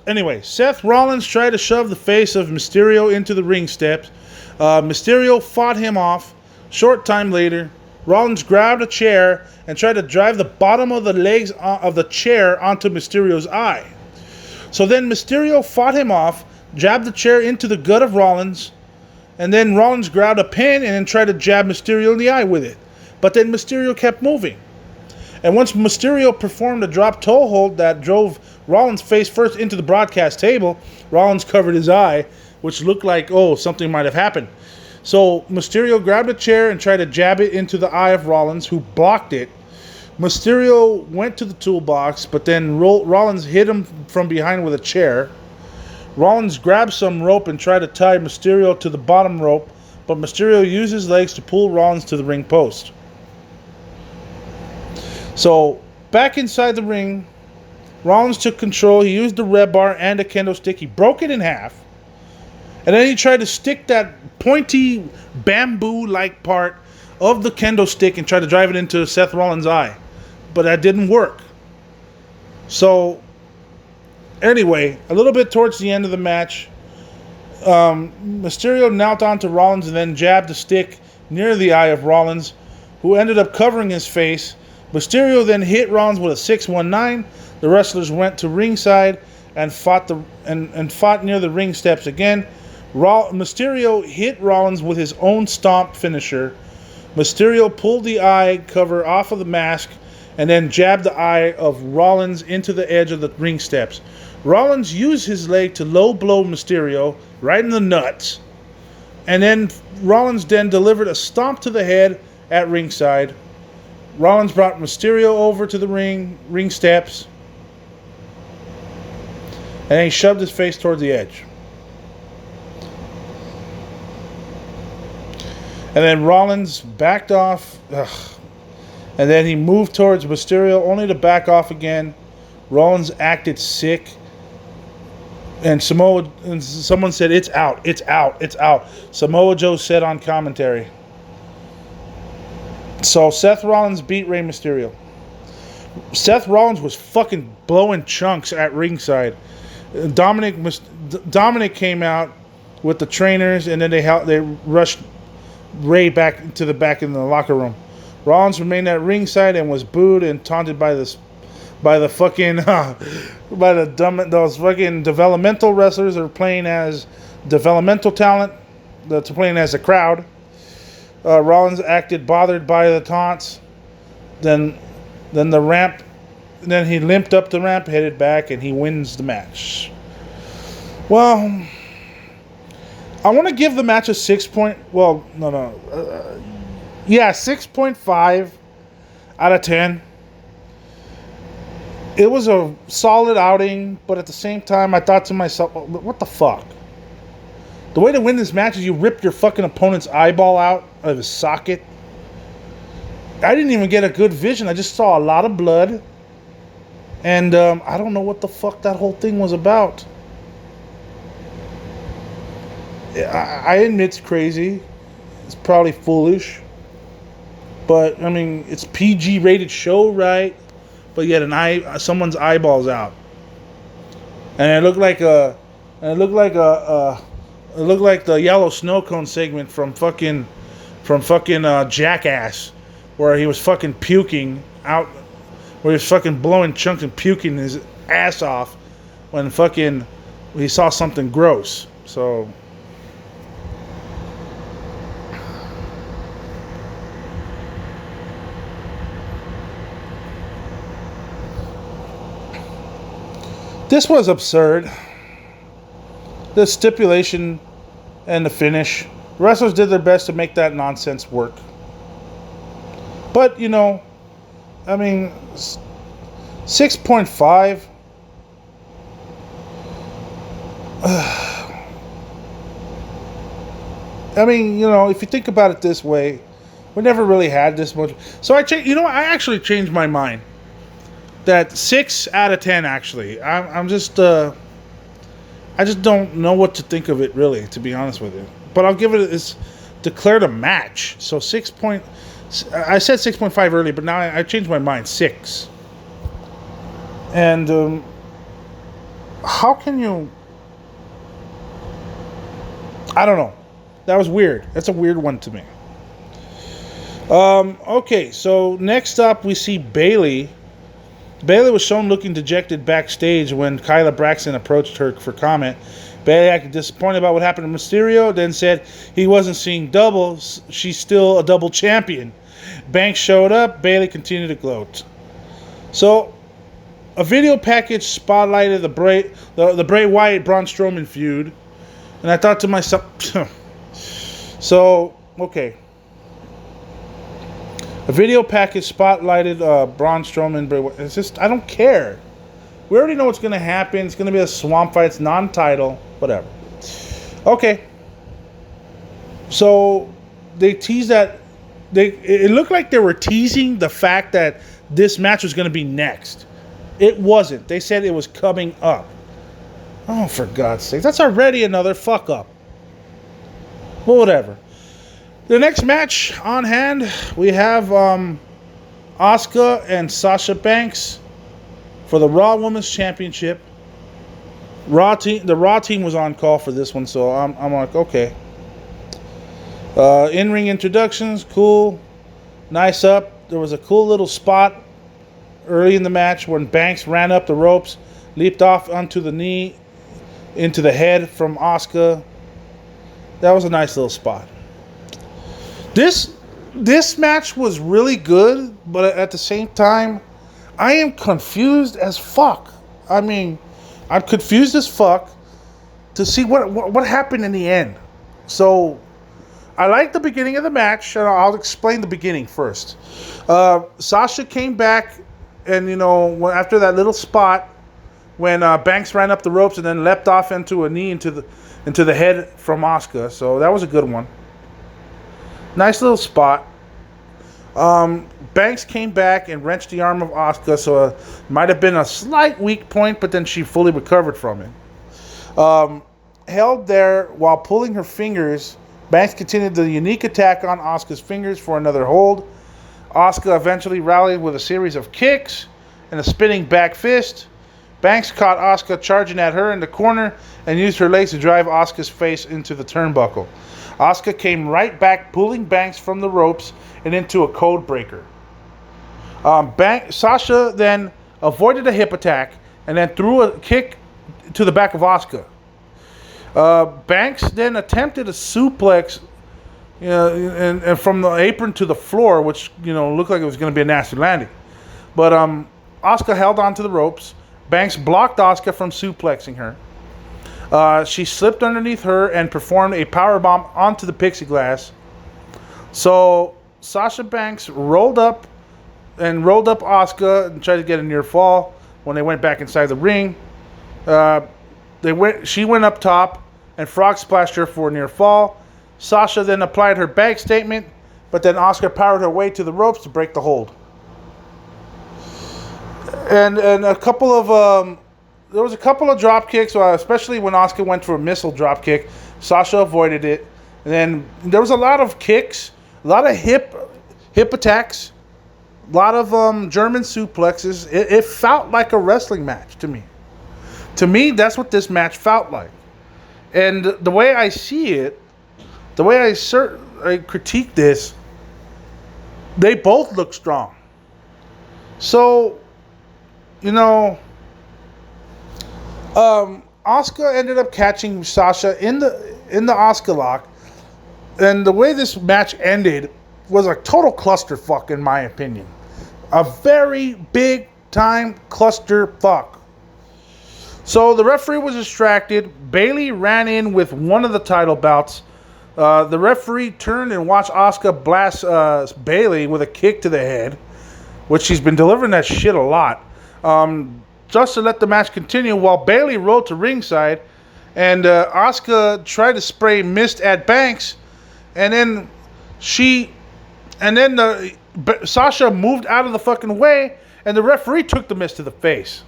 Anyway, Seth Rollins tried to shove the face of Mysterio into the ring steps. Mysterio fought him off. Short time later, Rollins grabbed a chair and tried to drive the bottom of the legs of the chair onto Mysterio's eye. So then Mysterio fought him off, jabbed the chair into the gut of Rollins, and then Rollins grabbed a pin and then tried to jab Mysterio in the eye with it. But then Mysterio kept moving. And once Mysterio performed a drop toe hold that drove Rollins face first into the broadcast table, Rollins covered his eye, which looked like, something might have happened. So Mysterio grabbed a chair and tried to jab it into the eye of Rollins, who blocked it. Mysterio went to the toolbox, but then Rollins hit him from behind with a chair. Rollins grabbed some rope and tried to tie Mysterio to the bottom rope, but Mysterio used his legs to pull Rollins to the ring post. So, back inside the ring, Rollins took control. He used the red bar and a kendo stick. He broke it in half. And then he tried to stick that pointy bamboo-like part of the kendo stick and try to drive it into Seth Rollins' eye. But that didn't work. So, Anyway, a little bit towards the end of the match, Mysterio knelt onto Rollins and then jabbed a stick near the eye of Rollins, who ended up covering his face. Mysterio then hit Rollins with a 619. The wrestlers went to ringside and fought near the ring steps again. Mysterio hit Rollins with his own stomp finisher. Mysterio pulled the eye cover off of the mask and then jabbed the eye of Rollins into the edge of the ring steps. Rollins used his leg to low blow Mysterio right in the nuts. And then Rollins then delivered a stomp to the head at ringside. Rollins brought Mysterio over to the ring steps. And he shoved his face toward the edge. And then Rollins backed off. And then he moved towards Mysterio, only to back off again. Rollins acted sick. And someone said, "It's out, it's out, it's out." Samoa Joe said on commentary. So Seth Rollins beat Rey Mysterio. Seth Rollins was fucking blowing chunks at ringside. Dominic came out with the trainers, and then they rushed Rey back to the back in the locker room. Rollins remained at ringside and was booed and taunted by those fucking developmental wrestlers that are playing as developmental talent, that's playing as a crowd. Rollins acted bothered by the taunts. Then the ramp. Then he limped up the ramp, headed back, and he wins the match. Well, I want to give the match a 6.5 out of 10. It was a solid outing, but at the same time, I thought to myself, what the fuck? The way to win this match is you rip your fucking opponent's eyeball out of his socket. I didn't even get a good vision. I just saw a lot of blood. And I don't know what the fuck that whole thing was about. I admit it's crazy. It's probably foolish. But, I mean, it's PG rated show, right? But yet someone's eyeballs out. And it looked like the yellow snow cone segment from fucking Jackass, where he was fucking puking out, where he was fucking blowing chunks and puking his ass off when fucking he saw something gross. So this was absurd. The stipulation and the finish. The wrestlers did their best to make that nonsense work. But, I mean, 6.5. I mean, if you think about it this way, we never really had this much. So I actually changed my mind. That 6 out of 10, actually. I just don't know what to think of it, really, to be honest with you. But I'll give it, it's declared a match. So I said 6.5 earlier, but now I changed my mind. 6. And how can you... I don't know. That was weird. That's a weird one to me. Okay, so next up we see Bayley. Bayley was shown looking dejected backstage when Kyla Braxton approached her for comment. Bayley acted disappointed about what happened to Mysterio, then said he wasn't seeing doubles. She's still a double champion. Banks showed up. Bayley continued to gloat. So, a video package spotlighted the Bray Wyatt Braun Strowman feud, and I thought to myself, so okay. A video package spotlighted Braun Strowman. It's just, I don't care. We already know what's going to happen. It's going to be a swamp fight. It's non-title. Whatever. Okay. So, they teased that. It looked like they were teasing the fact that this match was going to be next. It wasn't. They said it was coming up. Oh, for God's sake. That's already another fuck up. Well, whatever. The next match on hand, we have Asuka and Sasha Banks for the Raw Women's Championship. The Raw team was on call for this one, so I'm like, okay. In-ring introductions, cool. Nice up. There was a cool little spot early in the match when Banks ran up the ropes, leaped off onto the knee, into the head from Asuka. That was a nice little spot. This match was really good, but at the same time, I am confused as fuck. I mean, I'm confused as fuck to see what happened in the end. So, I like the beginning of the match, and I'll explain the beginning first. Sasha came back, and after that little spot, when Banks ran up the ropes and then leapt off into a knee into the head from Asuka. So that was a good one. Nice little spot. Banks came back and wrenched the arm of Asuka, so it might have been a slight weak point, but then she fully recovered from it. Held there while pulling her fingers, Banks continued the unique attack on Asuka's fingers for another hold. Asuka eventually rallied with a series of kicks and a spinning back fist. Banks caught Asuka charging at her in the corner and used her legs to drive Asuka's face into the turnbuckle. Asuka came right back, pulling Banks from the ropes and into a code breaker. Sasha then avoided a hip attack and then threw a kick to the back of Asuka. Banks then attempted a suplex, and from the apron to the floor, which looked like it was going to be a nasty landing. But Asuka held on to the ropes. Banks blocked Asuka from suplexing her. She slipped underneath her and performed a powerbomb onto the pixie glass. So Sasha Banks rolled up Asuka and tried to get a near fall. When they went back inside the ring, she went up top and frog splashed her for a near fall. Sasha then applied her bag statement, but then Asuka powered her way to the ropes to break the hold. And a couple of there was a couple of drop kicks, especially when Asuka went for a missile drop kick. Sasha avoided it. And then there was a lot of kicks, a lot of hip attacks, a lot of German suplexes. It felt like a wrestling match to me. To me, that's what this match felt like. And the way I see it, the way I critique this, they both look strong. So, Asuka ended up catching Sasha in the Asuka lock, and the way this match ended was a total clusterfuck, in my opinion. A very big time clusterfuck. So the referee was distracted. Bayley ran in with one of the title belts. The referee turned and watched Asuka blast Bayley with a kick to the head, which she's been delivering that shit a lot. Just to let the match continue while Bayley rode to ringside, and Asuka tried to spray mist at Banks, and then Sasha moved out of the fucking way, and the referee took the mist to the face.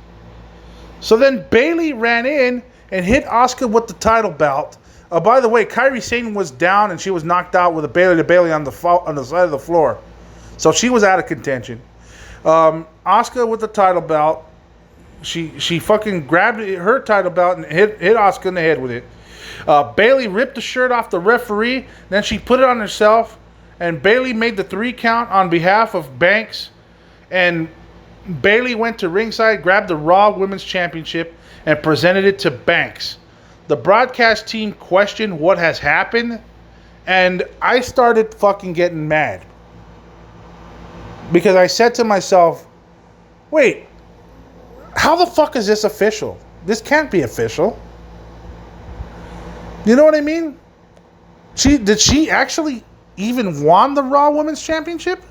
So then Bayley ran in and hit Asuka with the title belt. By the way, Kairi Sane was down and she was knocked out with a Bayley to Bayley on the side of the floor, so she was out of contention. Asuka with the title belt. She fucking grabbed her title belt and hit Asuka in the head with it. Bayley ripped the shirt off the referee. Then she put it on herself. And Bayley made the 3 count on behalf of Banks. And Bayley went to ringside, grabbed the Raw Women's Championship, and presented it to Banks. The broadcast team questioned what has happened. And I started fucking getting mad. Because I said to myself, wait, how the fuck is this official? This can't be official. You know what I mean? Did she actually even won the Raw Women's Championship?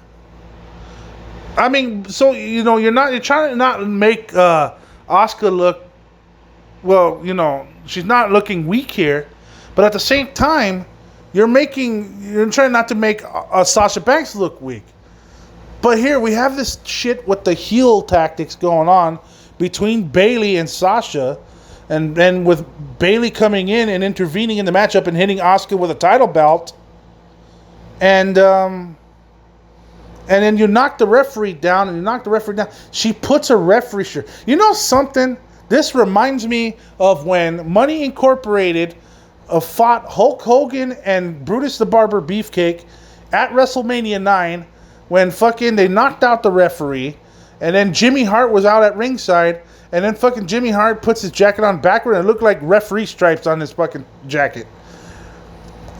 I mean, so you're trying to not make Asuka look, well, she's not looking weak here, but at the same time, you're trying not to make Sasha Banks look weak. But here we have this shit with the heel tactics going on between Bayley and Sasha, and then with Bayley coming in and intervening in the matchup and hitting Asuka with a title belt, and then you knock the referee down, She puts a referee shirt. You know something This reminds me of when Money Incorporated fought Hulk Hogan and Brutus the Barber Beefcake at WrestleMania 9 when fucking they knocked out the referee, and then Jimmy Hart was out at ringside, and then fucking Jimmy Hart puts his jacket on backward and it looked like referee stripes on his fucking jacket.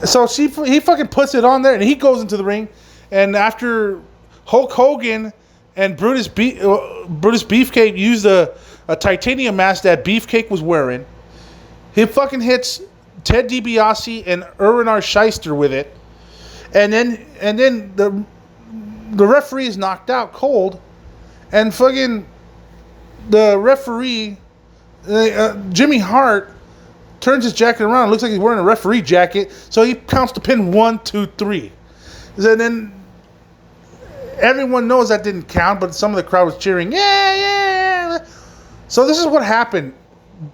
So he fucking puts it on there and he goes into the ring, and after Hulk Hogan and Brutus Beefcake used a titanium mask that Beefcake was wearing, he fucking hits Ted DiBiase and Erwin R. Shyster with it, and then the referee is knocked out cold, and fucking the referee, Jimmy Hart, turns his jacket around. It looks like he's wearing a referee jacket, so he counts the pin 1, 2, 3. And then everyone knows that didn't count, but some of the crowd was cheering, yeah, yeah. So this is what happened.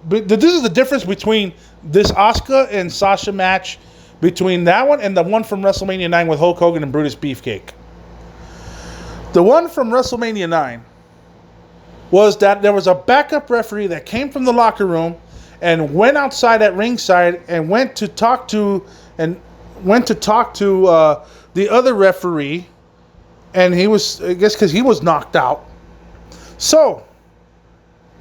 This is the difference between this Asuka and Sasha match, between that one and the one from WrestleMania 9 with Hulk Hogan and Brutus Beefcake. The one from WrestleMania 9 was that there was a backup referee that came from the locker room and went outside at ringside and went to talk to the other referee, and he was, I guess, because he was knocked out. So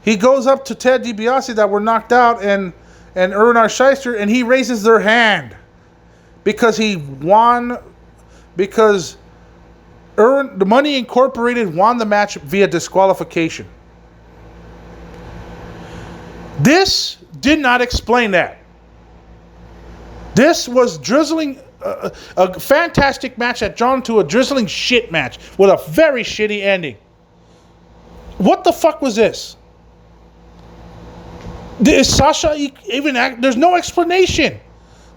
he goes up to Ted DiBiase that were knocked out and Erwin R. Shyster, and he raises their hand because he won, because the Money Incorporated won the match via disqualification. This did not explain that. This was drizzling, a fantastic match that drawn to a drizzling shit match with a very shitty ending. What the fuck was this? Is Sasha even there's no explanation.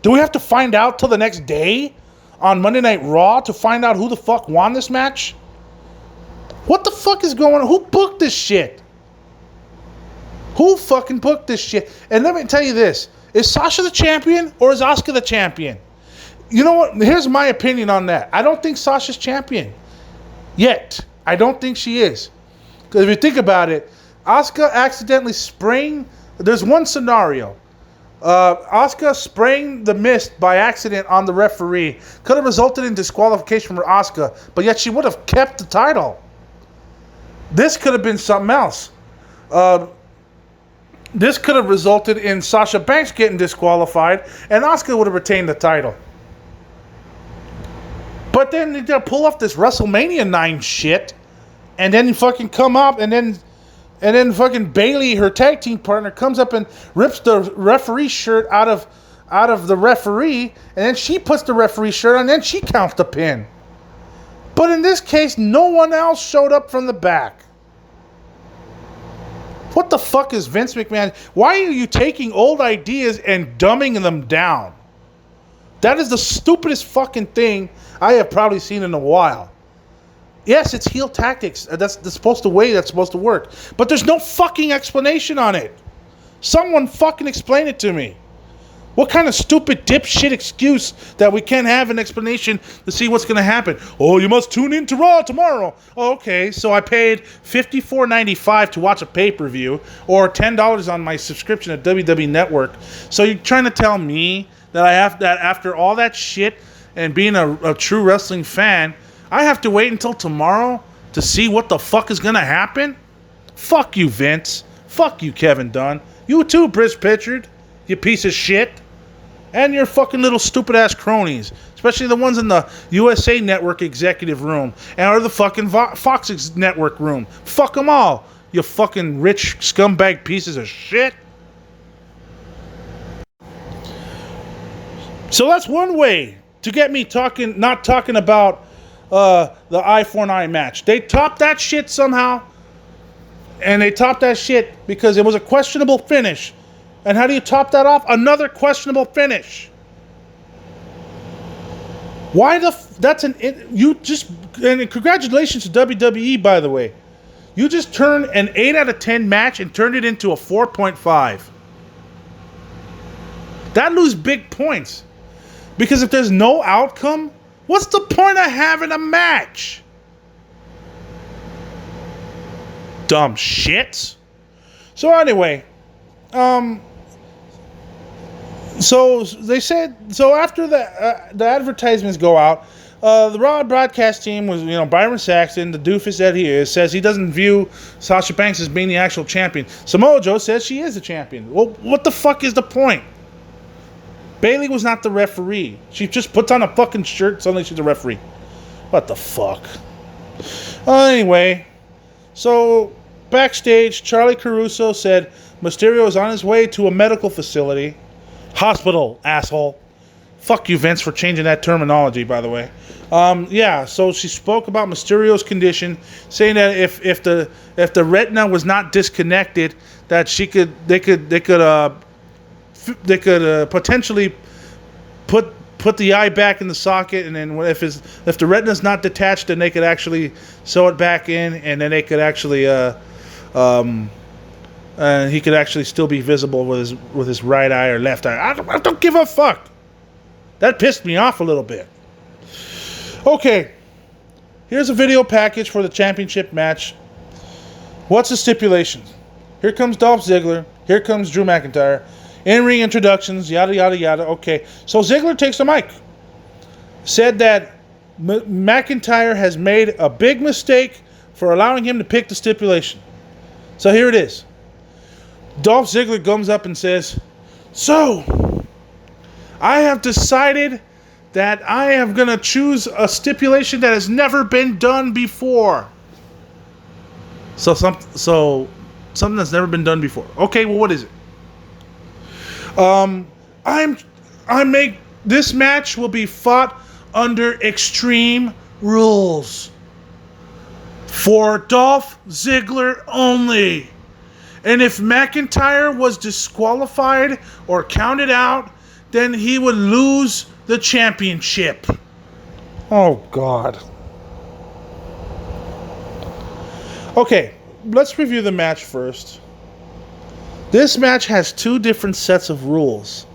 Do we have to find out till the next day on Monday Night Raw to find out who the fuck won this match? What the fuck is going on? Who booked this shit? Who fucking booked this shit? And let me tell you this. Is Sasha the champion or is Asuka the champion? You know what? Here's my opinion on that. I don't think Sasha's champion yet. I don't think she is. Because if you think about it, Asuka accidentally spraying. There's one scenario. Asuka spraying the mist by accident on the referee could have resulted in disqualification for Asuka, but yet she would have kept the title. This could have been something else. This could have resulted in Sasha Banks getting disqualified, and Asuka would have retained the title. But then they pull off this WrestleMania 9 shit, and then you fucking come up, and then fucking Bayley, her tag team partner, comes up and rips the referee shirt out of the referee, and then she puts the referee shirt on, and then she counts the pin. But in this case, no one else showed up from the back. What the fuck is Vince McMahon? Why are you taking old ideas and dumbing them down? That is the stupidest fucking thing I have probably seen in a while. Yes, it's heel tactics. That's supposed to work. But there's no fucking explanation on it. Someone fucking explain it to me. What kind of stupid dipshit excuse that we can't have an explanation to see what's going to happen? Oh, you must tune in to Raw tomorrow. Oh, okay, so I paid $54.95 to watch a pay-per-view, or $10 on my subscription at WWE Network. So you're trying to tell me that after all that shit and being a true wrestling fan, I have to wait until tomorrow to see what the fuck is going to happen? Fuck you, Vince. Fuck you, Kevin Dunn. You too, Britt Pitchard. You piece of shit. And your fucking little stupid-ass cronies. Especially the ones in the USA Network executive room. Or the fucking Fox Network room. Fuck them all. You fucking rich scumbag pieces of shit. So that's one way to get me not talking about the Eye for an Eye match. They topped that shit somehow. And they topped that shit because it was a questionable finish. And how do you top that off? Another questionable finish. Why and congratulations to WWE, by the way. You just turned an 8 out of 10 match and turned it into a 4.5. That lose big points. Because if there's no outcome, what's the point of having a match? Dumb shits. So anyway, So they said, so after the advertisements go out, the Raw broadcast team was, Byron Saxton, the doofus that he is, says he doesn't view Sasha Banks as being the actual champion. Samoa Joe says she is the champion. Well, what the fuck is the point? Bayley was not the referee. She just puts on a fucking shirt, suddenly she's a referee. What the fuck? Anyway, so backstage, Charlie Caruso said Mysterio is on his way to a medical facility. Hospital, asshole. Fuck you, Vince, for changing that terminology, by the way. So she spoke about Mysterio's condition, saying that if the retina was not disconnected, that they could potentially put the eye back in the socket, and then if the retina's not detached, then they could actually sew it back in, and then they could actually he could actually still be visible with his right eye or left eye. I don't give a fuck. That pissed me off a little bit. Okay, here's a video package for the championship match. What's the stipulation? Here comes Dolph Ziggler. Here comes Drew McIntyre. In-ring introductions, yada, yada, yada. Okay, so Ziggler takes the mic. Said that McIntyre has made a big mistake for allowing him to pick the stipulation. So here it is. Dolph Ziggler comes up and says, "So, I have decided that I am going to choose a stipulation that has never been done before." So something that's never been done before. Okay, well, what is it? This match will be fought under Extreme Rules for Dolph Ziggler only. And if McIntyre was disqualified or counted out, then he would lose the championship. Oh, God. Okay, let's review the match first. This match has two different sets of rules.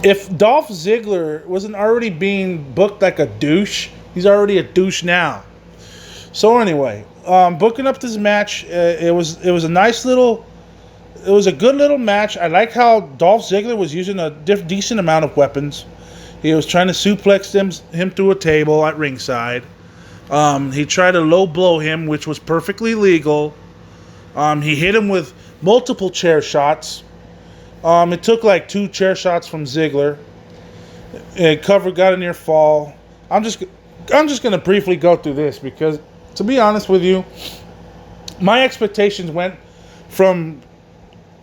If Dolph Ziggler wasn't already being booked like a douche, he's already a douche now. So anyway, booking up this match, it was a good little match. I like how Dolph Ziggler was using a decent amount of weapons. He was trying to suplex him through a table at ringside. He tried to low blow him, which was perfectly legal. He hit him with multiple chair shots. It took like 2 chair shots from Ziggler. Got a near fall. I'm just going to briefly go through this because, to be honest with you, my expectations went from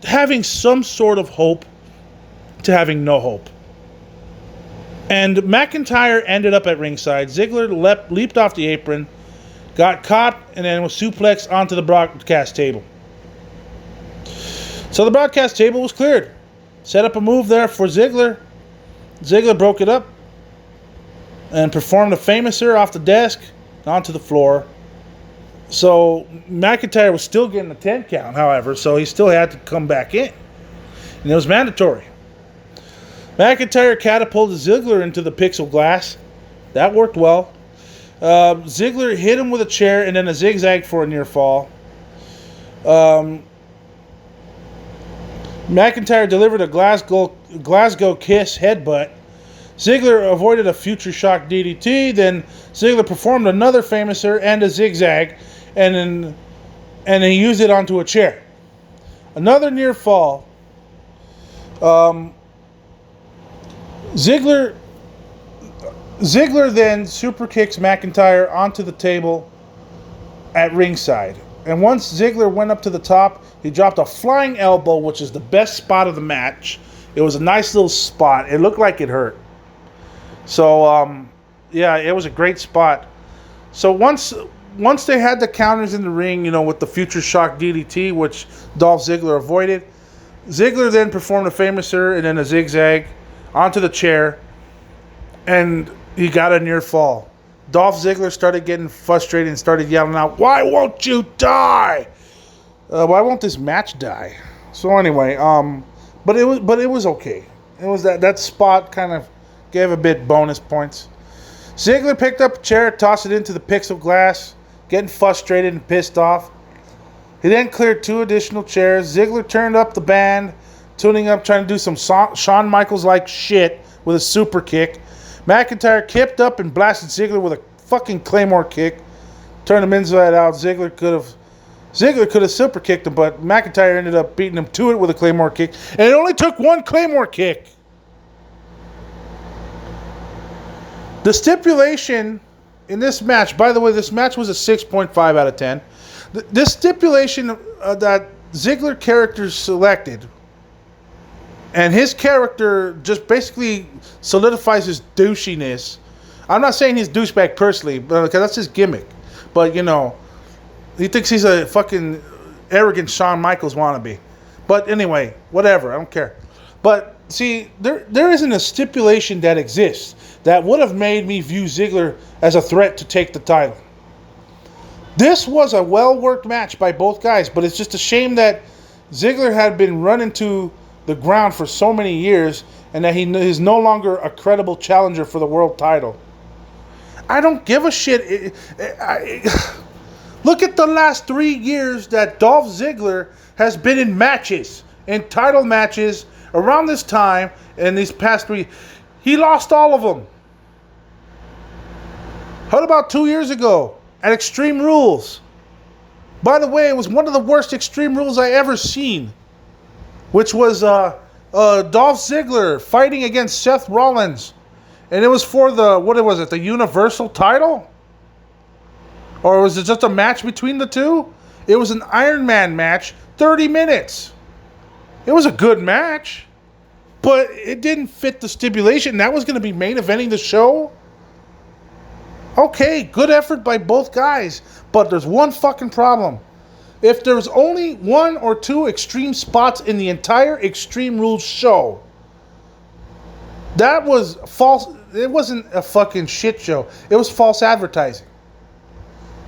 having some sort of hope to having no hope. And McIntyre ended up at ringside. Ziggler leaped off the apron, got caught, and then was suplexed onto the broadcast table. So the broadcast table was cleared. Set up a move there for Ziggler. Ziggler broke it up and performed a famouser off the desk onto the floor. So McIntyre was still getting a 10 count, however, so he still had to come back in. And it was mandatory. McIntyre catapulted Ziggler into the pixel glass. That worked well. Ziggler hit him with a chair and then a zigzag for a near fall. McIntyre delivered a Glasgow Kiss headbutt. Ziggler avoided a future shock DDT. Then Ziggler performed another famouser and a zigzag, and he used it onto a chair. Another near fall. Ziggler then super kicks McIntyre onto the table at ringside. And once Ziggler went up to the top, he dropped a flying elbow, which is the best spot of the match. It was a nice little spot. It looked like it hurt. So, it was a great spot. So once they had the counters in the ring, with the future shock DDT, which Dolph Ziggler avoided, Ziggler then performed a famouser and then a zigzag onto the chair, and he got a near fall. Dolph Ziggler started getting frustrated and started yelling out, "Why won't you die? Why won't this match die?" So anyway, but it was okay. It was that spot kind of gave a bit bonus points. Ziggler picked up a chair, tossed it into the pixel glass, getting frustrated and pissed off. He then cleared 2 additional chairs. Ziggler turned up the band, tuning up, trying to do some Shawn Michaels-like shit with a super kick. McIntyre kipped up and blasted Ziggler with a fucking Claymore kick. Turned him inside out. Ziggler could have super kicked him, but McIntyre ended up beating him to it with a Claymore kick. And it only took 1 Claymore kick. The stipulation in this match, by the way, this match was a 6.5 out of 10. This stipulation that Ziggler character selected, and his character just basically solidifies his douchiness. I'm not saying he's douchebag personally, because that's his gimmick. But, you know, he thinks he's a fucking arrogant Shawn Michaels wannabe. But anyway, whatever, I don't care. But, see, there isn't a stipulation that exists that would have made me view Ziggler as a threat to take the title. This was a well-worked match by both guys, but it's just a shame that Ziggler had been run into the ground for so many years and that he is no longer a credible challenger for the world title. I don't give a shit. Look at the last 3 years that Dolph Ziggler has been in matches, in title matches, around this time, and these past 3. He lost all of them. What about 2 years ago at Extreme Rules? By the way, it was one of the worst Extreme Rules I ever seen, which was Dolph Ziggler fighting against Seth Rollins. And it was for the Universal title? Or was it just a match between the two? It was an Iron Man match, 30 minutes. It was a good match, but it didn't fit the stipulation. That was going to be main eventing the show. Okay, good effort by both guys, but there's one fucking problem. If there's only 1 or 2 extreme spots in the entire Extreme Rules show, that was false. It wasn't a fucking shit show. It was false advertising.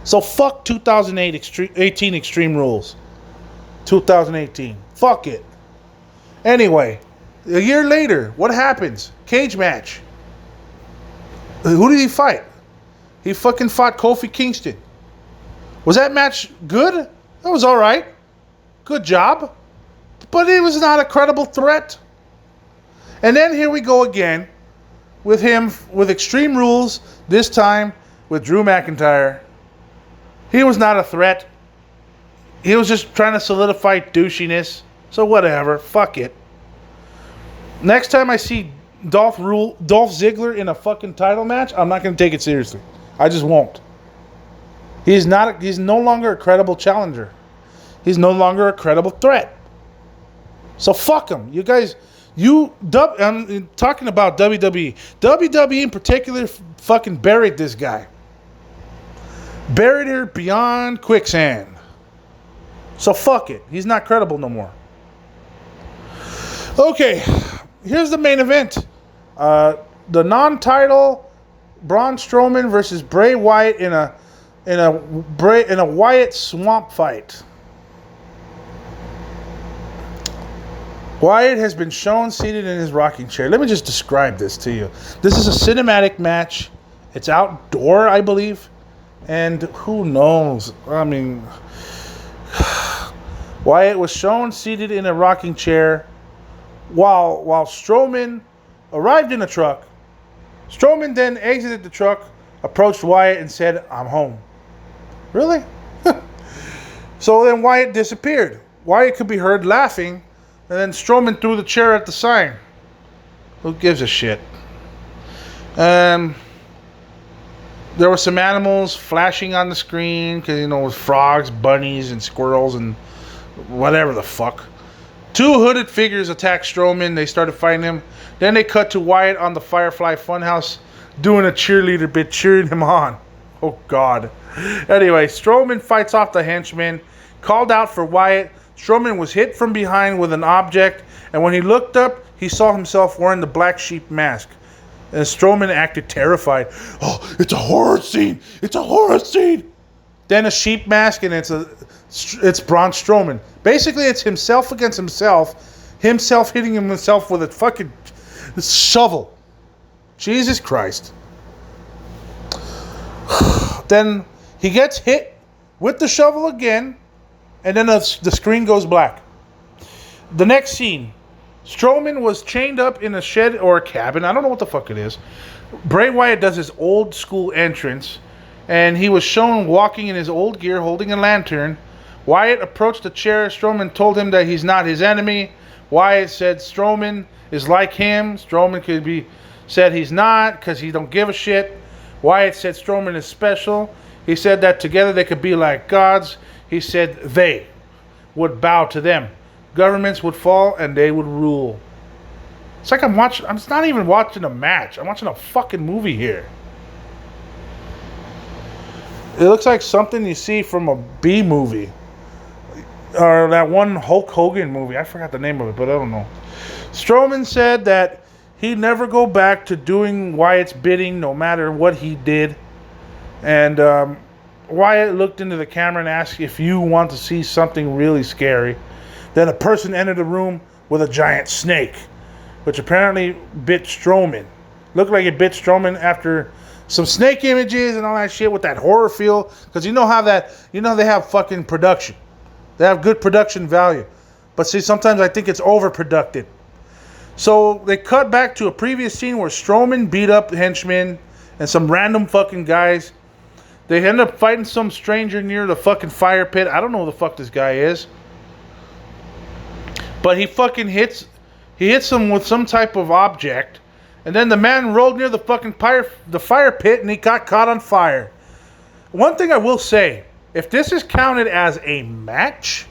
So fuck 2018 Extreme Rules. 2018. Fuck it. Anyway, a year later, what happens? Cage match. Who did he fight? He fucking fought Kofi Kingston. Was that match good? That was alright. Good job. But it was not a credible threat. And then here we go again with him with Extreme Rules, this time with Drew McIntyre. He was not a threat. He was just trying to solidify douchiness. So whatever. Fuck it. Next time I see Dolph Ziggler in a fucking title match, I'm not going to take it seriously. I just won't. He's no longer a credible challenger. He's no longer a credible threat. So fuck him. You guys, I'm talking about WWE. WWE in particular fucking buried this guy. Buried her beyond quicksand. So fuck it. He's not credible no more. Okay, here's the main event. The non-title Braun Strowman versus Bray Wyatt in a Wyatt swamp fight. Wyatt has been shown seated in his rocking chair. Let me just describe this to you. This is a cinematic match. It's outdoor, I believe. And who knows? I mean, Wyatt was shown seated in a rocking chair while Strowman arrived in a truck. Strowman then exited the truck, approached Wyatt, and said, "I'm home." Really? So then Wyatt disappeared. Wyatt could be heard laughing, and then Strowman threw the chair at the sign. Who gives a shit? There were some animals flashing on the screen, because, it was frogs, bunnies, and squirrels, and whatever the fuck. 2 hooded figures attacked Strowman. They started fighting him. Then they cut to Wyatt on the Firefly Funhouse doing a cheerleader bit, cheering him on. Oh, God. Anyway, Strowman fights off the henchman, called out for Wyatt. Strowman was hit from behind with an object, and when he looked up, he saw himself wearing the black sheep mask. And Strowman acted terrified. "Oh, it's a horror scene! It's a horror scene!" Then a sheep mask, and it's Braun Strowman. Basically, it's himself against himself. Himself hitting himself with a fucking shovel. Jesus Christ. Then he gets hit with the shovel again. And then the screen goes black. The next scene. Strowman was chained up in a shed or a cabin. I don't know what the fuck it is. Bray Wyatt does his old school entrance. And he was shown walking in his old gear holding a lantern. Wyatt approached the chair. Strowman told him that he's not his enemy. Wyatt said Strowman is like him. Strowman could be said he's not because he don't give a shit. Wyatt said Strowman is special. He said that together they could be like gods. He said they would bow to them. Governments would fall and they would rule. It's like I'm not even watching a match. I'm watching a fucking movie here. It looks like something you see from a B movie. Or that one Hulk Hogan movie. I forgot the name of it, but I don't know. Strowman said that he'd never go back to doing Wyatt's bidding no matter what he did. And Wyatt looked into the camera and asked if you want to see something really scary. Then a person entered the room with a giant snake, which apparently bit Strowman. Looked like it bit Strowman after some snake images and all that shit with that horror feel. Because you know they have fucking production. They have good production value. But see, sometimes I think it's overproducted. So they cut back to a previous scene where Strowman beat up henchmen and some random fucking guys. They end up fighting some stranger near the fucking fire pit. I don't know who the fuck this guy is. But he fucking hits him with some type of object. And then the man rolled near the fucking fire pit and he got caught on fire. One thing I will say, if this is counted as a match,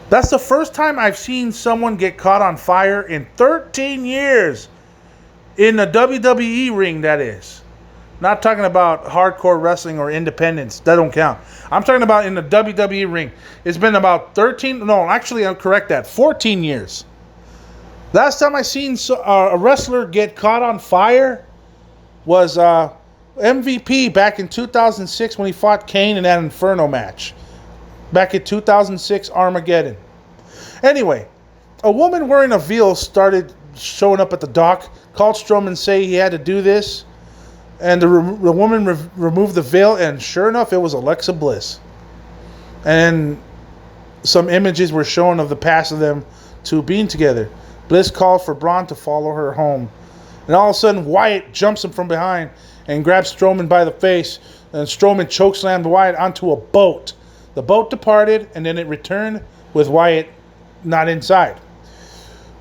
that's the first time I've seen someone get caught on fire in 13 years. In a WWE ring, that is. Not talking about hardcore wrestling or independence. That don't count. I'm talking about in the WWE ring. It's been about 14 years. Last time I seen a wrestler get caught on fire was MVP back in 2006 when he fought Kane in that Inferno match. Back in 2006 Armageddon. Anyway, a woman wearing a veil started showing up at the dock. Called Strowman, say he had to do this. And the woman removed the veil, and sure enough, it was Alexa Bliss. And some images were shown of the past of them two being together. Bliss called for Braun to follow her home. And all of a sudden, Wyatt jumps him from behind and grabs Strowman by the face. And Strowman chokeslammed Wyatt onto a boat. The boat departed, and then it returned with Wyatt not inside.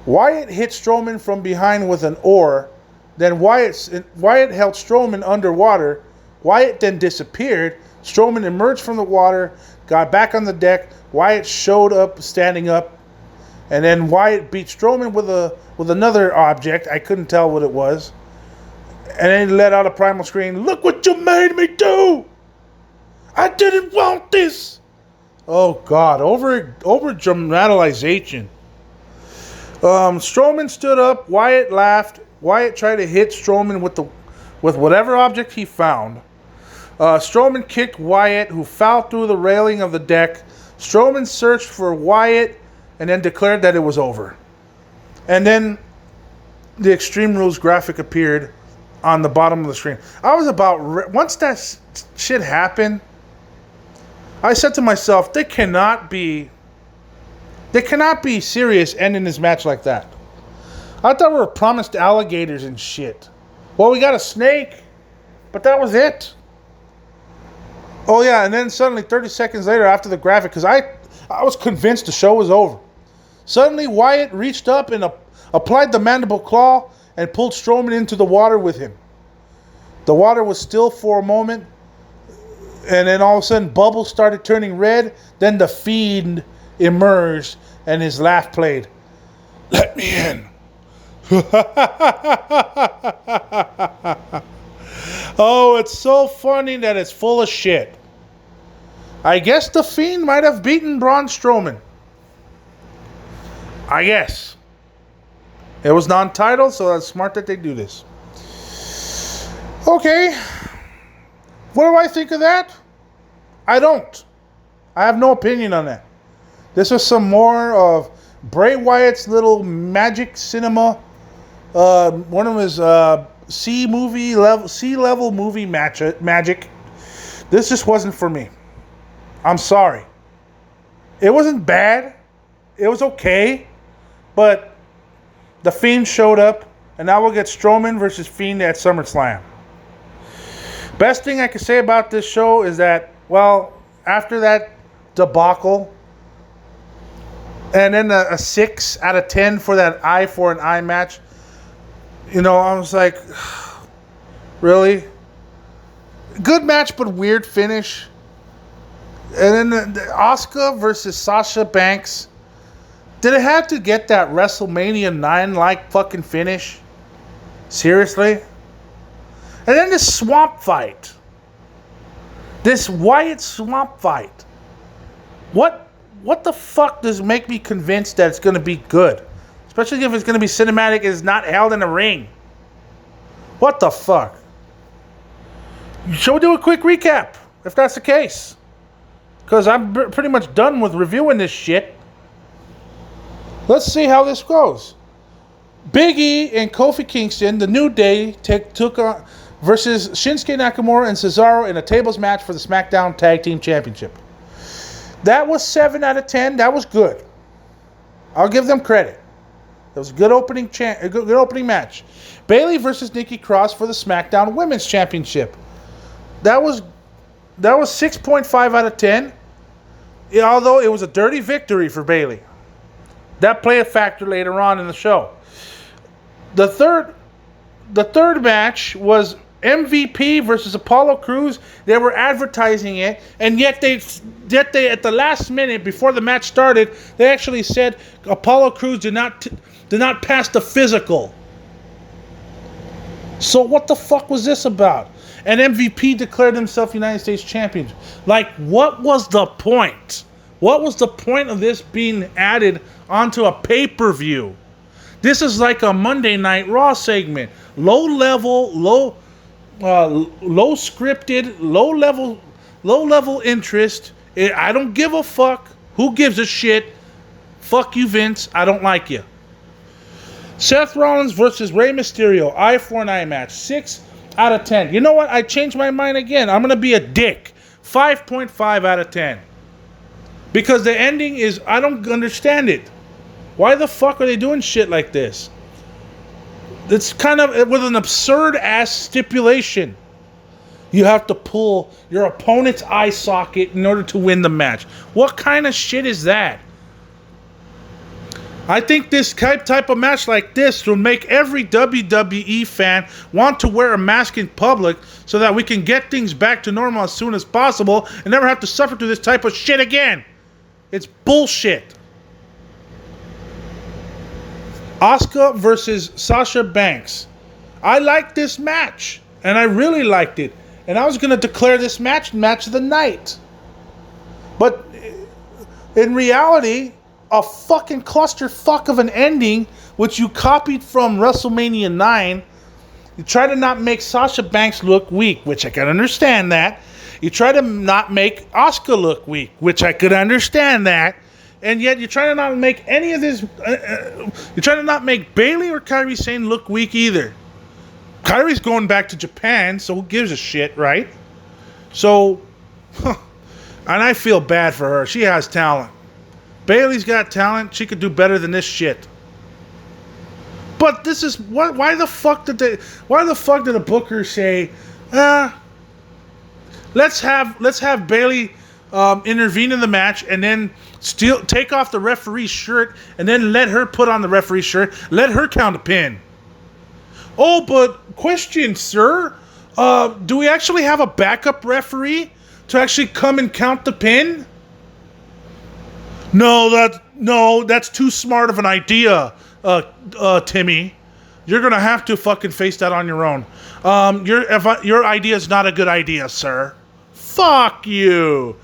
Wyatt hit Strowman from behind with an oar. Then Wyatt held Strowman underwater. Wyatt then disappeared. Strowman emerged from the water, got back on the deck. Wyatt showed up standing up. And then Wyatt beat Strowman with another object. I couldn't tell what it was. And then he let out a primal scream. Look what you made me do! I didn't want this! Oh God, over dramatization. Strowman stood up. Wyatt laughed. Wyatt tried to hit Strowman with whatever object he found. Strowman kicked Wyatt, who fell through the railing of the deck. Strowman searched for Wyatt and then declared that it was over. And then the Extreme Rules graphic appeared on the bottom of the screen. Once that shit happened, I said to myself, they cannot be serious ending this match like that. I thought we were promised alligators and shit. Well, we got a snake, but that was it. Oh yeah, and then suddenly 30 seconds later after the graphic, because I was convinced the show was over. Suddenly Wyatt reached up and applied the mandible claw and pulled Strowman into the water with him. The water was still for a moment, and then all of a sudden bubbles started turning red. Then the Fiend emerged and his laugh played. Let me in. Oh, it's so funny that it's full of shit. I guess the Fiend might have beaten Braun Strowman. I guess. It was non-titled, so that's smart that they do this. Okay. What do I think of that? I don't. I have no opinion on that. This was some more of Bray Wyatt's little magic cinema. One of his C-level movie magic. This just wasn't for me. I'm sorry. It wasn't bad. It was okay. But the Fiend showed up, and now we'll get Strowman versus Fiend at SummerSlam. Best thing I can say about this show is that, well, after that debacle, and then a 6 out of 10 for that eye for an eye match, you know, I was like, really? Good match, but weird finish. And then the Asuka versus Sasha Banks. Did it have to get that WrestleMania 9-like fucking finish? Seriously? And then this swamp fight. This Wyatt swamp fight. What the fuck does make me convinced that it's going to be good? Especially if it's going to be cinematic and it's not held in a ring. What the fuck? Shall we do a quick recap, if that's the case? Because I'm pretty much done with reviewing this shit. Let's see how this goes. Big E and Kofi Kingston, the New Day, took on versus Shinsuke Nakamura and Cesaro in a tables match for the SmackDown Tag Team Championship. That was 7 out of 10. That was good. I'll give them credit. It was a good opening good opening match. Bayley versus Nikki Cross for the SmackDown Women's Championship. That was 6.5 out of 10. Although it was a dirty victory for Bayley. That played a factor later on in the show. The third match was MVP versus Apollo Crews. They were advertising it, and yet they at the last minute before the match started, they actually said Apollo Crews did not pass the physical. So what the fuck was this about? And MVP declared himself United States champion. Like, what was the point? What was the point of this being added onto a pay-per-view? This is like a Monday Night Raw segment. Low scripted, low level interest. I don't give a fuck. Who gives a shit? Fuck you, Vince. I don't like you. Seth Rollins versus Rey Mysterio. Eye for an eye match. 6 out of 10. You know what? I changed my mind again. I'm going to be a dick. 5.5 out of 10. Because the ending is, I don't understand it. Why the fuck are they doing shit like this? It's kind of with an absurd ass stipulation. You have to pull your opponent's eye socket in order to win the match. What kind of shit is that? I think this type of match like this will make every WWE fan want to wear a mask in public so that we can get things back to normal as soon as possible and never have to suffer through this type of shit again. It's bullshit. Asuka versus Sasha Banks. I liked this match, and I really liked it. And I was going to declare this match of the night. But in reality, a fucking clusterfuck of an ending, which you copied from WrestleMania 9. You try to not make Sasha Banks look weak, which I can understand that. You try to not make Asuka look weak, which I could understand that. And yet you try to not make any of this... you try to not make Bayley or Kairi Sane look weak either. Kairi's going back to Japan, so who gives a shit, right? So... and I feel bad for her. She has talent. Bayley's got talent. She could do better than this shit. But this is... Why the fuck did the booker say... Let's have Bayley intervene in the match and then take off the referee's shirt and then let her put on the referee's shirt. Let her count a pin. Oh, but question, sir. Do we actually have a backup referee to actually come and count the pin? No, that's too smart of an idea, Timmy. You're gonna have to fucking face that on your own. Your idea is not a good idea, sir. Fuck you.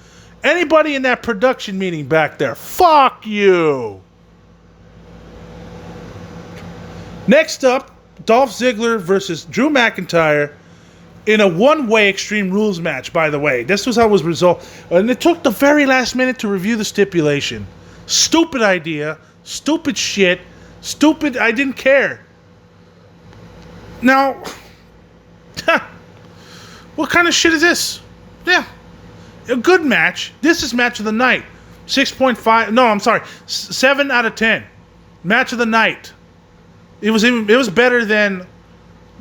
Anybody in that production meeting back there, fuck you. Next up, Dolph Ziggler versus Drew McIntyre in a one-way Extreme Rules match, by the way. This was how it was resolved. And it took the very last minute to review the stipulation. Stupid idea. Stupid shit. Stupid. I didn't care. Now, what kind of shit is this? Yeah, a good match. This is match of the night. 6.5. No, I'm sorry. 7 out of 10. Match of the night. It was better than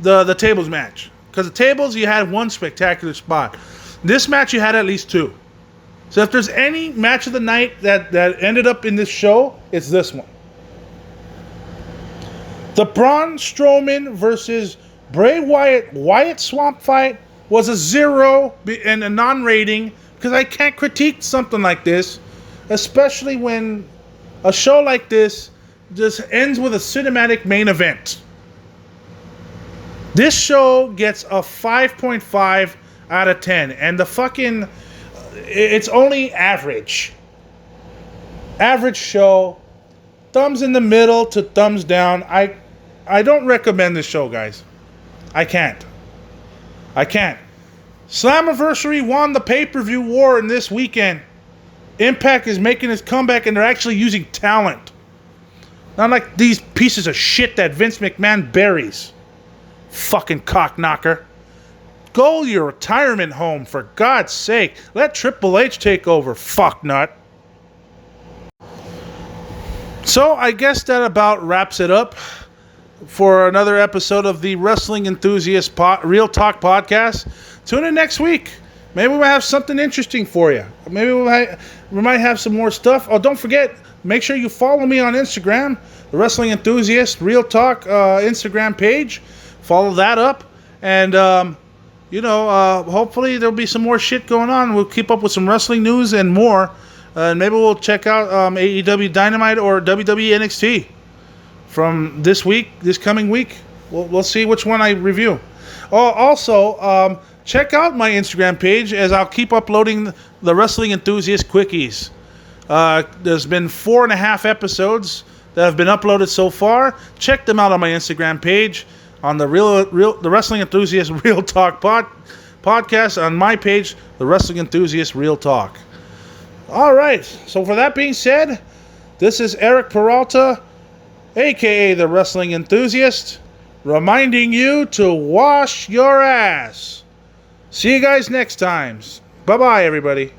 the tables match. Because the tables, you had one spectacular spot. This match, you had at least 2. So if there's any match of the night that ended up in this show, it's this one. The Braun Strowman versus Bray Wyatt Swamp fight was a 0 and a non-rating because I can't critique something like this, especially when a show like this just ends with a cinematic main event. This show gets a 5.5 out of 10, and it's only average. Average show, thumbs in the middle to thumbs down. I don't recommend this show, guys. I can't. Slammiversary won the pay-per-view war in this weekend. Impact is making its comeback, and they're actually using talent. Not like these pieces of shit that Vince McMahon buries. Fucking cock knocker. Go to your retirement home, for God's sake. Let Triple H take over, fucknut. So, I guess that about wraps it up for another episode of the Wrestling Enthusiast Real Talk Podcast. Tune in next week. Maybe we'll have something interesting for you. Maybe we might have some more stuff. Oh, don't forget, make sure you follow me on Instagram, the Wrestling Enthusiast Real Talk Instagram page. Follow that up. And, hopefully there'll be some more shit going on. We'll keep up with some wrestling news and more. And maybe we'll check out AEW Dynamite or WWE NXT from this coming week. We'll see which one I review. Also, check out my Instagram page as I'll keep uploading the Wrestling Enthusiast Quickies. There's been 4.5 episodes that have been uploaded so far. Check them out on my Instagram page, on the Wrestling Enthusiast Real Talk podcast, on my page, the Wrestling Enthusiast Real Talk. All right, so for that being said, this is Eric Peralta, a.k.a. the Wrestling Enthusiast, reminding you to wash your ass. See you guys next time. Bye-bye, everybody.